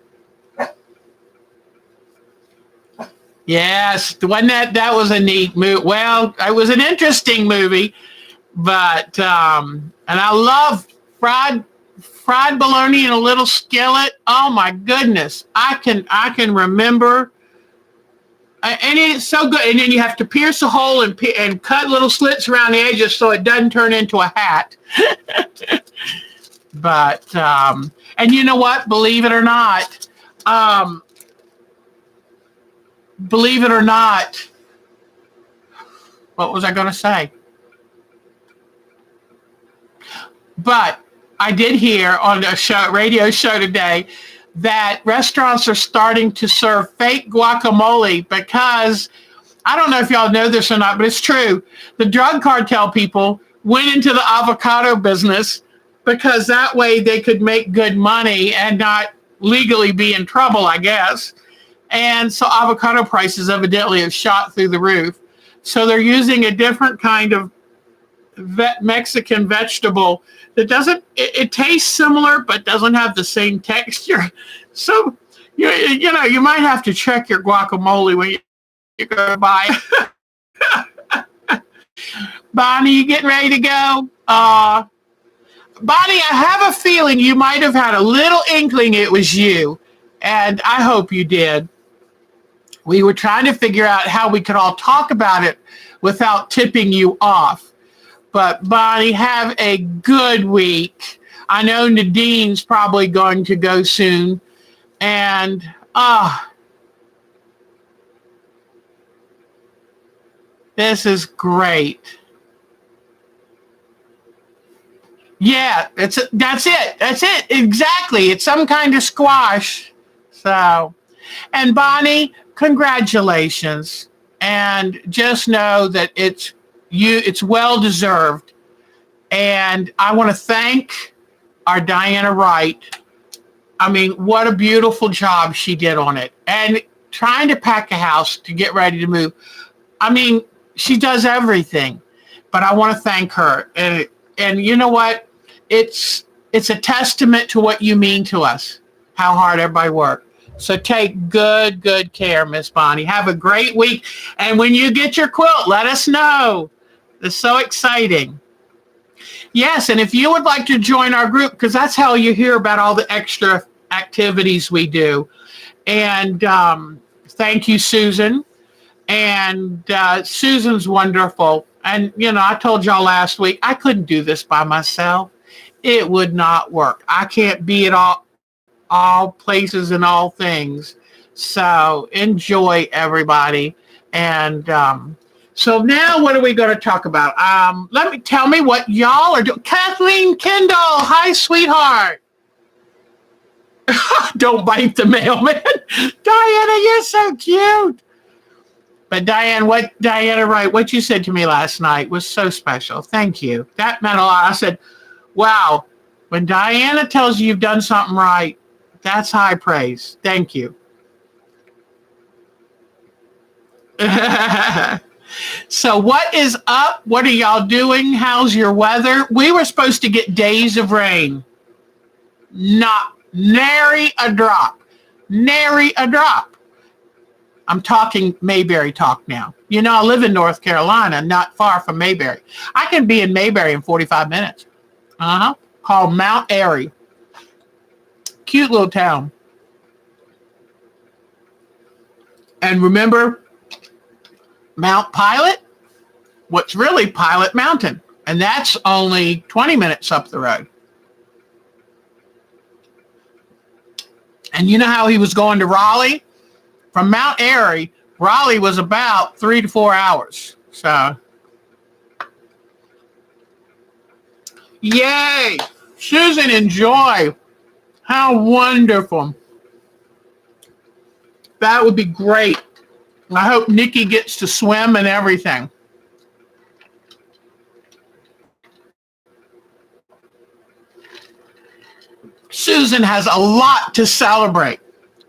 Speaker 1: Yes, that was a neat movie. Well, it was an interesting movie, but and I love fried bologna in a little skillet. Oh my goodness, I can remember. And it's so good. And then you have to pierce a hole and cut little slits around the edges so it doesn't turn into a hat. But, and you know what? Believe it or not, what was I going to say? But I did hear on a radio show today that restaurants are starting to serve fake guacamole because, I don't know if y'all know this or not, but it's true. The drug cartel people went into the avocado business because that way they could make good money and not legally be in trouble, I guess. And so avocado prices evidently have shot through the roof. So they're using a different kind of Mexican vegetable that it tastes similar but doesn't have the same texture. So you might have to check your guacamole when you go buy it. Bonnie, you getting ready to go? Bonnie, I have a feeling you might have had a little inkling it was you, and I hope you did. We were trying to figure out how we could all talk about it without tipping you off. But Bonnie, have a good week. I know Nadine's probably going to go soon. And this is great. Yeah, that's it. Exactly. It's some kind of squash. So, and Bonnie, congratulations. And just know that it's well deserved. And I want to thank our Diana Wright. I mean, what a beautiful job she did on it. And trying to pack a house to get ready to move. I mean, she does everything. But I want to thank her. And you know what? It's a testament to what you mean to us, how hard everybody worked. So take good care, Miss Bonnie. Have a great week. And when you get your quilt, let us know. It's so exciting. Yes, and if you would like to join our group, because that's how you hear about all the extra activities we do. And thank you, Susan. And Susan's wonderful. And, I told y'all last week, I couldn't do this by myself. it would not work. I can't be at all places and all things. So enjoy, everybody. And so now what are we going to talk about? Tell me what y'all are doing. Kathleen Kendall, hi, sweetheart. Don't bite the mailman. Diana, you're so cute. But Diana, what you said to me last night was so special. Thank you. That meant a lot. I said, wow, when Diana tells you you've done something right, that's high praise. Thank you. So what is up? What are y'all doing? How's your weather? We were supposed to get days of rain. Not nary a drop. Nary a drop. I'm talking Mayberry talk now. You know, I live in North Carolina, not far from Mayberry. I can be in Mayberry in 45 minutes. Called Mount Airy. Cute little town. And remember Mount Pilot? What's really Pilot Mountain? And that's only 20 minutes up the road. And you know how he was going to Raleigh? From Mount Airy, Raleigh was about 3 to 4 hours. So, yay! Susan, enjoy. How wonderful. That would be great. I hope Nikki gets to swim and everything. Susan has a lot to celebrate.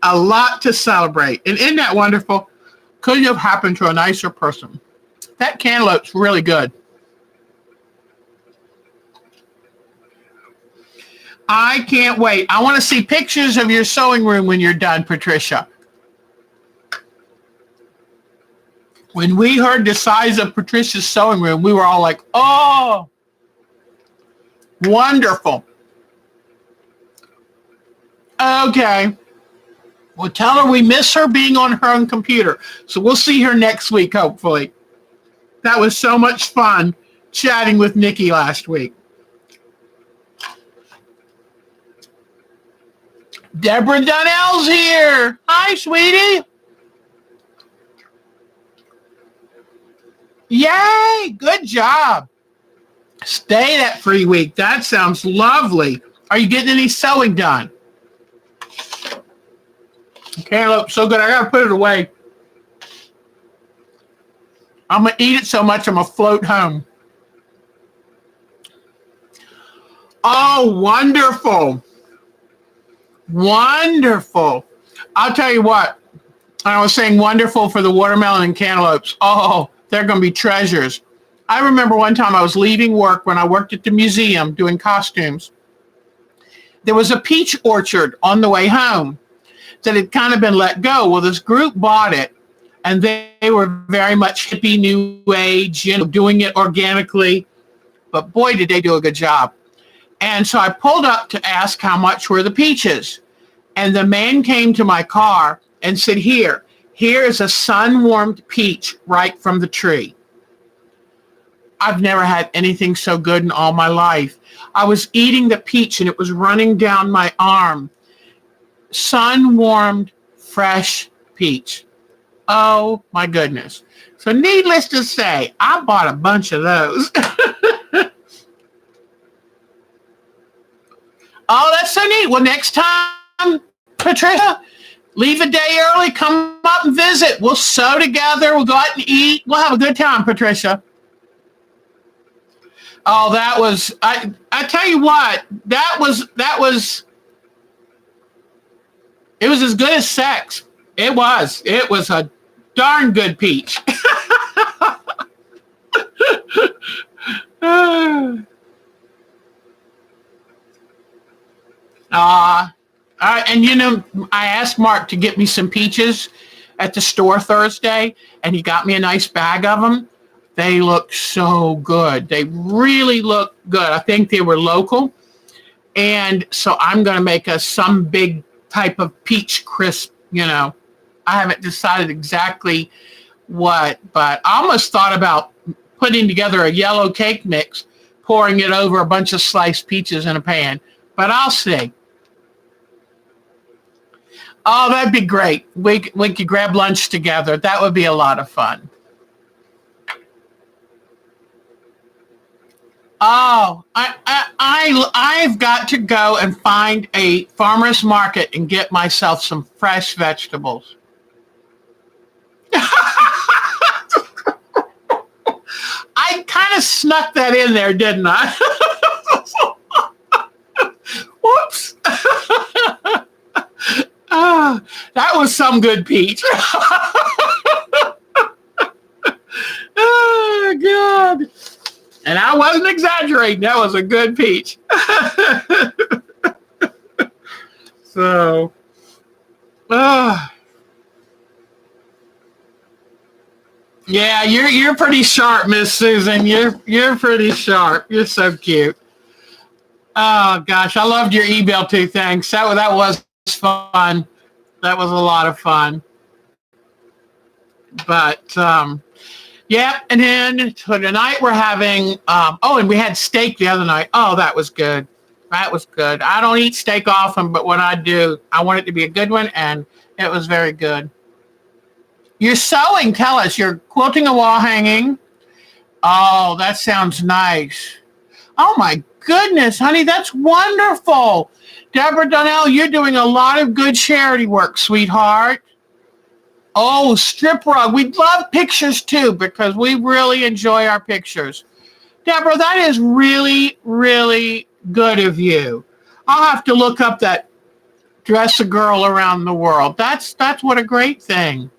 Speaker 1: A lot to celebrate. And isn't that wonderful? Couldn't have happened to a nicer person. That cantaloupe's really good. I can't wait. I want to see pictures of your sewing room when you're done, Patricia. When we heard the size of Patricia's sewing room, we were all like, oh, wonderful. Okay. Well, tell her we miss her being on her own computer. So we'll see her next week, hopefully. That was so much fun chatting with Nikki last week. Deborah Dunnell's here. Hi, sweetie. Yay, good job. Stay that free week. That sounds lovely. Are you getting any sewing done? Cantaloupe, so good. I got to put it away. I'm going to eat it so much I'm going to float home. Oh, wonderful. Wonderful. I'll tell you what. I was saying wonderful for the watermelon and cantaloupes. Oh, they're going to be treasures. I remember one time I was leaving work when I worked at the museum doing costumes. There was a peach orchard on the way home that had kind of been let go. Well, this group bought it, and they were very much hippie, new age, you know, doing it organically. But boy, did they do a good job. And so I pulled up to ask how much were the peaches. And the man came to my car and said, here is a sun-warmed peach right from the tree. I've never had anything so good in all my life. I was eating the peach and it was running down my arm. Sun-warmed, fresh peach. Oh, my goodness. So needless to say, I bought a bunch of those. Oh, that's so neat. Well, next time, Patricia, leave a day early, come up and visit. We'll sew together. We'll go out and eat. We'll have a good time, Patricia. Oh, that was, I tell you what, that was, it was as good as sex. It was a darn good peach. And you know, I asked Mark to get me some peaches at the store Thursday, and he got me a nice bag of them. They look so good. They really look good. I think they were local. And so I'm going to make us some big type of peach crisp, you know. I haven't decided exactly what, but I almost thought about putting together a yellow cake mix, pouring it over a bunch of sliced peaches in a pan. But I'll see. Oh, that'd be great. We could grab lunch together. That would be a lot of fun. Oh, I've got to go and find a farmer's market and get myself some fresh vegetables. I kind of snuck that in there, didn't I? Whoops. That was some good peach. Oh, God. And I wasn't exaggerating. That was a good peach. So, yeah, you're pretty sharp, Miss Susan. You're pretty sharp. You're so cute. Oh gosh, I loved your email too. Thanks. That was fun. That was a lot of fun. But yeah, and then tonight we're having. And we had steak the other night. Oh, that was good. That was good. I don't eat steak often, but when I do, I want it to be a good one, and it was very good. You're sewing. Tell us. You're quilting a wall hanging. Oh, that sounds nice. Oh my goodness, honey, that's wonderful. Deborah Donnell, you're doing a lot of good charity work, sweetheart. Oh, strip rug. We love pictures too because we really enjoy our pictures. Deborah, that is really, really good of you. I'll have to look up that dress a girl around the world. That's what a great thing.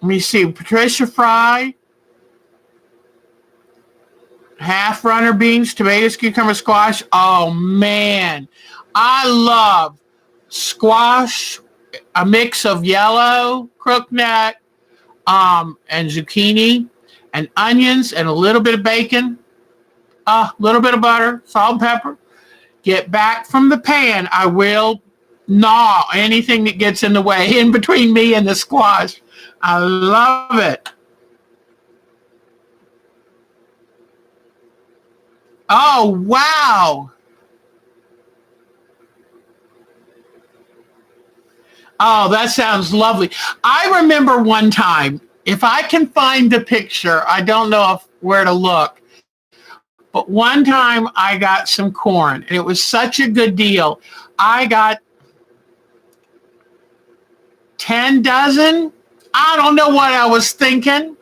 Speaker 1: Let me see. Patricia Fry, half runner beans, tomatoes, cucumber, squash. Oh man, I love squash, a mix of yellow crookneck, and zucchini and onions and a little bit of bacon, a little bit of butter, salt and pepper. Get back from the pan. I will gnaw anything that gets in the way in between me and the squash. I love it. Oh, wow. Oh, that sounds lovely. I remember one time, if I can find the picture, I don't know where to look, but one time I got some corn and it was such a good deal. I got 10 dozen. I don't know what I was thinking.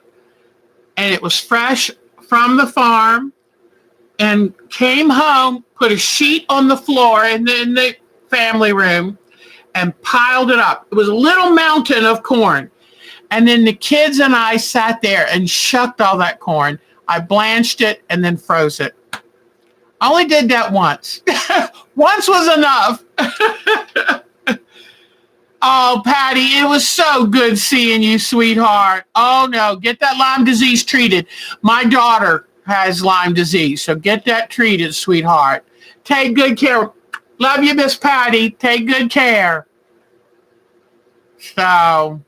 Speaker 1: And it was fresh from the farm and came home, put a sheet on the floor in the family room and piled it up. It was a little mountain of corn. And then the kids and I sat there and shucked all that corn. I blanched it and then froze it. I only did that once. Once was enough. Oh, Patty, it was so good seeing you, sweetheart. Oh, no, get that Lyme disease treated. My daughter has Lyme disease, so get that treated, sweetheart. Take good care. Love you, Miss Patty. Take good care. So,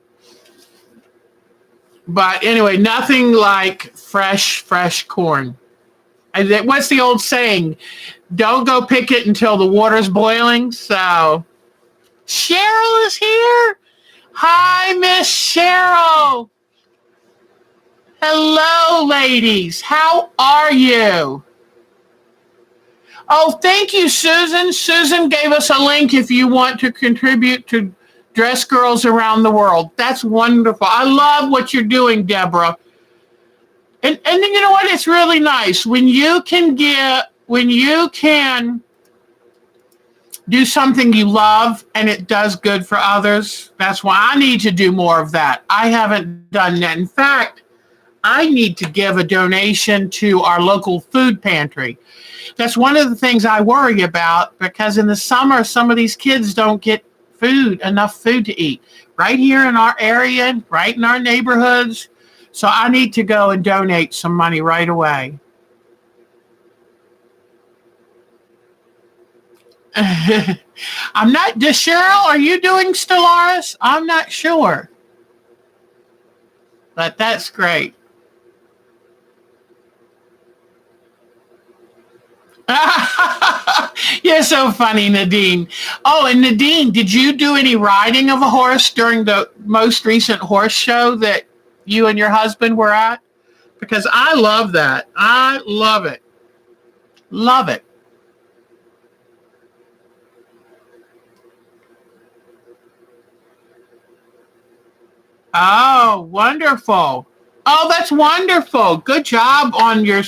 Speaker 1: but anyway, nothing like fresh corn. And what's the old saying? Don't go pick it until the water's boiling. So, Cheryl is here. Hi, Miss Cheryl. Hello, ladies. How are you? Oh, thank you, Susan. Susan gave us a link if you want to contribute to Dress Girls Around the World. That's wonderful. I love what you're doing, Deborah. And you know what? It's really nice when you can do something you love and it does good for others. That's why I need to do more of that. I haven't done that. In fact, I need to give a donation to our local food pantry. That's one of the things I worry about because in the summer, some of these kids don't get enough food to eat right here in our area, right in our neighborhoods. So I need to go and donate some money right away. I'm not, Cheryl, are you doing Stellaris? I'm not sure. But that's great. You're so funny, Nadine. Oh, and Nadine, did you do any riding of a horse during the most recent horse show that you and your husband were at? Because I love that. I love it. Love it. Oh, wonderful. Oh, that's wonderful. Good job on your.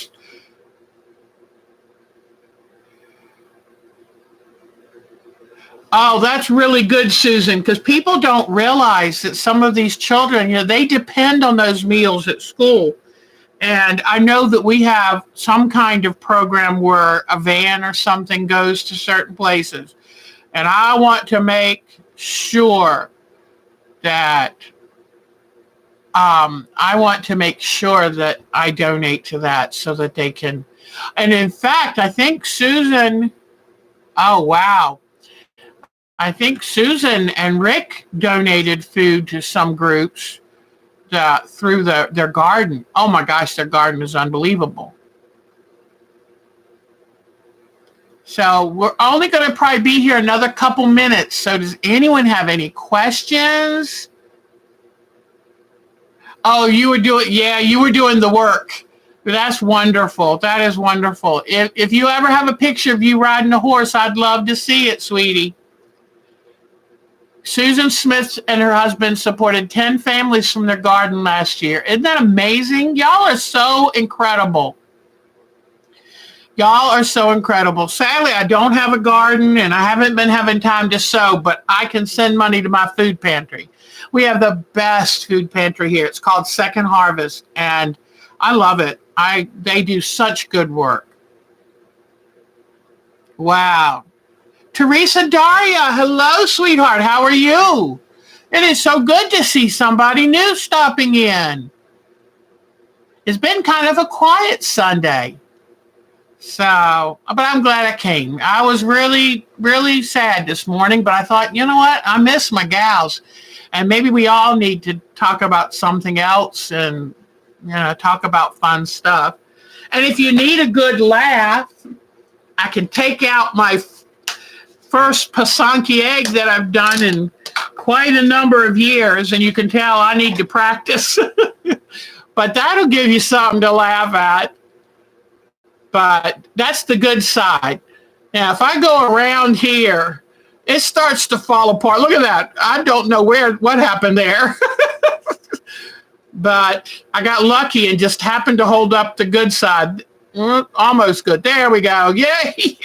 Speaker 1: Oh, that's really good, Susan, because people don't realize that some of these children, they depend on those meals at school. And I know that we have some kind of program where a van or something goes to certain places. And I want to make sure that I want to make sure that I donate to that so that they can. And in fact, I think Susan, oh, wow. I think Susan and Rick donated food to some groups through their garden. Oh my gosh, their garden is unbelievable. So we're only going to probably be here another couple minutes. So does anyone have any questions? Oh, you were doing the work. That's wonderful. That is wonderful. If you ever have a picture of you riding a horse, I'd love to see it, sweetie. Susan Smith and her husband supported 10 families from their garden last year. Isn't that amazing? Y'all are so incredible. Y'all are so incredible. Sadly, I don't have a garden and I haven't been having time to sow, but I can send money to my food pantry. We have the best food pantry here. It's called Second Harvest, and I love it. They do such good work. Wow. Teresa Daria, hello, sweetheart. How are you? It is so good to see somebody new stopping in. It's been kind of a quiet Sunday. So, but I'm glad I came. I was really, really sad this morning, but I thought, you know what? I miss my gals. And maybe we all need to talk about something else and, talk about fun stuff. And if you need a good laugh, I can take out my first Pasanki egg that I've done in quite a number of years, and you can tell I need to practice. But that'll give you something to laugh at. But that's the good side. Now, if I go around here, it starts to fall apart. Look at that. I don't know what happened there. But I got lucky and just happened to hold up the good side. Almost good. There we go. Yay.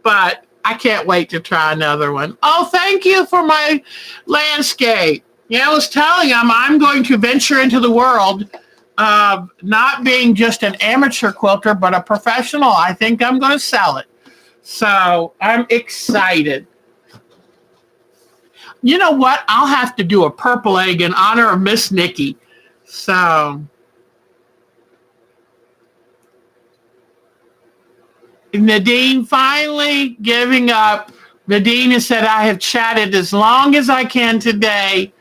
Speaker 1: But I can't wait to try another one. Oh, thank you for my landscape. Yeah, I was telling them I'm going to venture into the world of not being just an amateur quilter, but a professional. I think I'm going to sell it. So I'm excited. You know what? I'll have to do a purple egg in honor of Miss Nikki. So Nadine finally giving up. Nadine has said, I have chatted as long as I can today.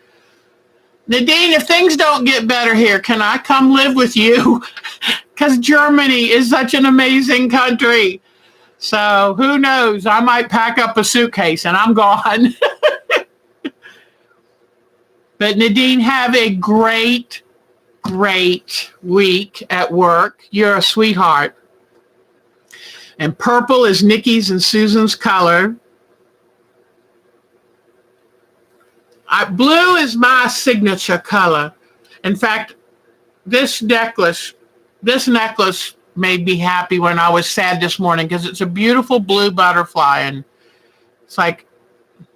Speaker 1: Nadine, if things don't get better here, can I come live with you? Because Germany is such an amazing country. So who knows? I might pack up a suitcase and I'm gone. But Nadine, have a great, great week at work. You're a sweetheart. And purple is Nikki's and Susan's color. Blue is my signature color. In fact, this necklace made me happy when I was sad this morning because it's a beautiful blue butterfly, and it's like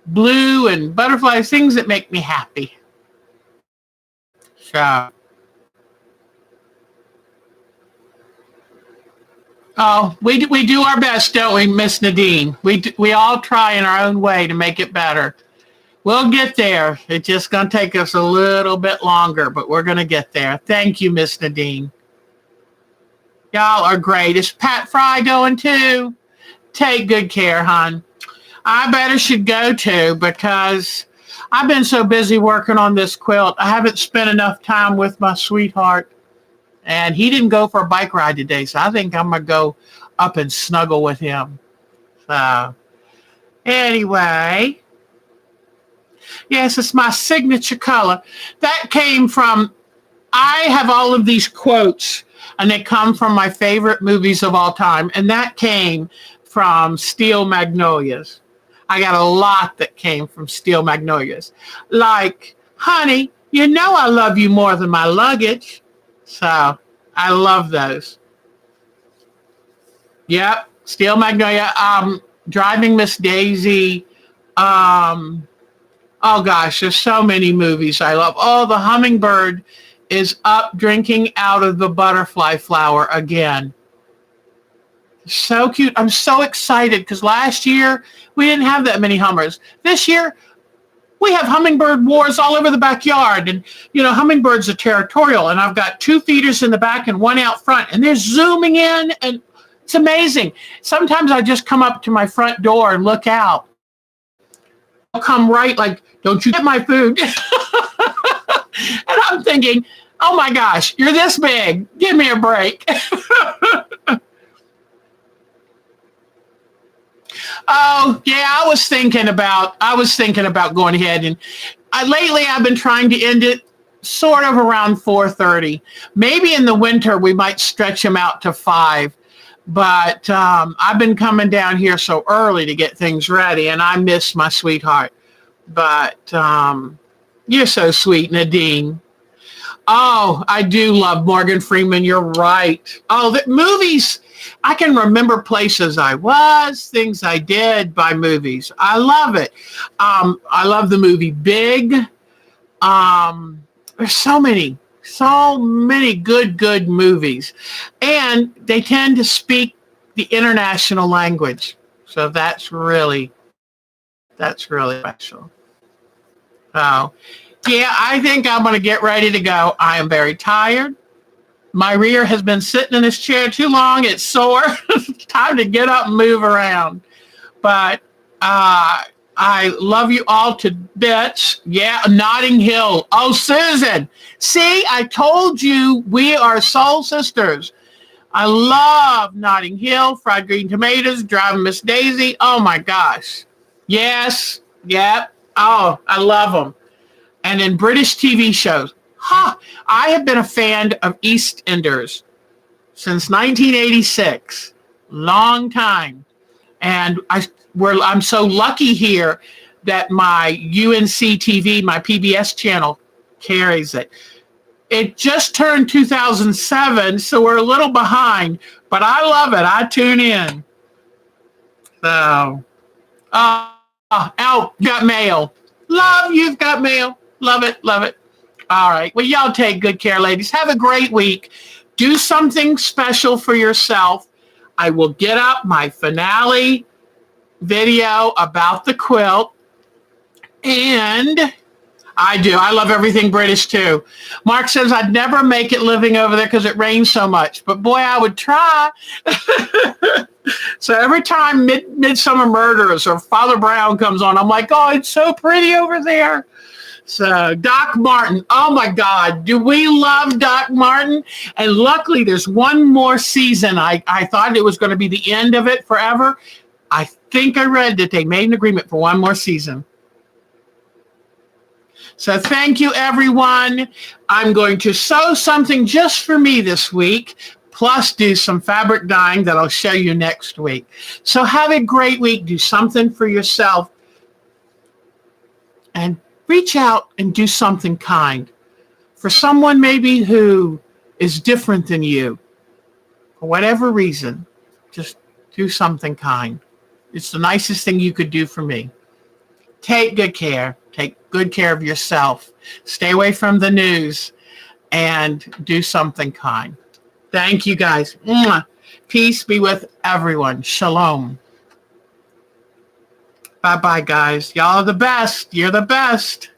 Speaker 1: blue and butterflies, things that make me happy. So, oh, we do our best, don't we, Miss Nadine? We all try in our own way to make it better. We'll get there. It's just going to take us a little bit longer, but we're going to get there. Thank you, Miss Nadine. Y'all are great. Is Pat Fry going too? Take good care, hon. I better should go too because I've been so busy working on this quilt. I haven't spent enough time with my sweetheart. And he didn't go for a bike ride today, so I think I'm going to go up and snuggle with him. So, anyway, yes, it's my signature color. That came from, I have all of these quotes, and they come from my favorite movies of all time, and that came from Steel Magnolias. I got a lot that came from Steel Magnolias. Like, honey, you know I love you more than my luggage. So I love those. Yep, Steel Magnolia. Driving Miss Daisy. Oh gosh, there's so many movies I love. Oh, the hummingbird is up drinking out of the butterfly flower again. So cute. I'm so excited because last year we didn't have that many hummers. This year we have hummingbird wars all over the backyard. And, you know, hummingbirds are territorial. And I've got 2 feeders in the back and 1 out front. And they're zooming in. And it's amazing. Sometimes I just come up to my front door and look out. I'll come right like, don't you get my food? And I'm thinking, oh my gosh, you're this big. Give me a break. Oh, yeah, I was thinking about going ahead and lately I've been trying to end it sort of around 4:30. Maybe in the winter we might stretch them out to 5. But I've been coming down here so early to get things ready, and I miss my sweetheart. But you're so sweet, Nadine. Oh, I do love Morgan Freeman. You're right. Oh, the movies. I can remember places I was, things I did by movies. I love it. I love the movie Big. There's so many good movies. And they tend to speak the international language. So that's really special. So, yeah, I think I'm going to get ready to go. I am very tired. My rear has been sitting in this chair too long. It's sore. It's time to get up and move around. But I love you all to bits. Yeah, Notting Hill. Oh, Susan. See, I told you we are soul sisters. I love Notting Hill, fried green tomatoes, Driving Miss Daisy. Oh, my gosh. Yes. Yep. Oh, I love them. And then British TV shows. I have been a fan of EastEnders since 1986. Long time. And I'm so lucky here that my UNC TV, my PBS channel, carries it. It just turned 2007, so we're a little behind, but I love it. I tune in. So, got mail. Love, you've got mail. Love it, love it. All right. Well, y'all take good care, ladies. Have a great week. Do something special for yourself. I will get up my finale video about the quilt. And I do. I love everything British, too. Mark says I'd never make it living over there because it rains so much. But, boy, I would try. So every time Midsummer Murders or Father Brown comes on, I'm like, oh, it's so pretty over there. So Doc Martin, oh my God, do we love Doc Martin? And luckily there's one more season. I thought it was going to be the end of it forever. I think I read that they made an agreement for one more season. So thank you, everyone. I'm going to sew something just for me this week, plus do some fabric dyeing that I'll show you next week. So have a great week. Do something for yourself. And reach out and do something kind for someone maybe who is different than you. For whatever reason, just do something kind. It's the nicest thing you could do for me. Take good care. Take good care of yourself. Stay away from the news and do something kind. Thank you, guys. Mwah. Peace be with everyone. Shalom. Bye-bye, guys. Y'all are the best. You're the best.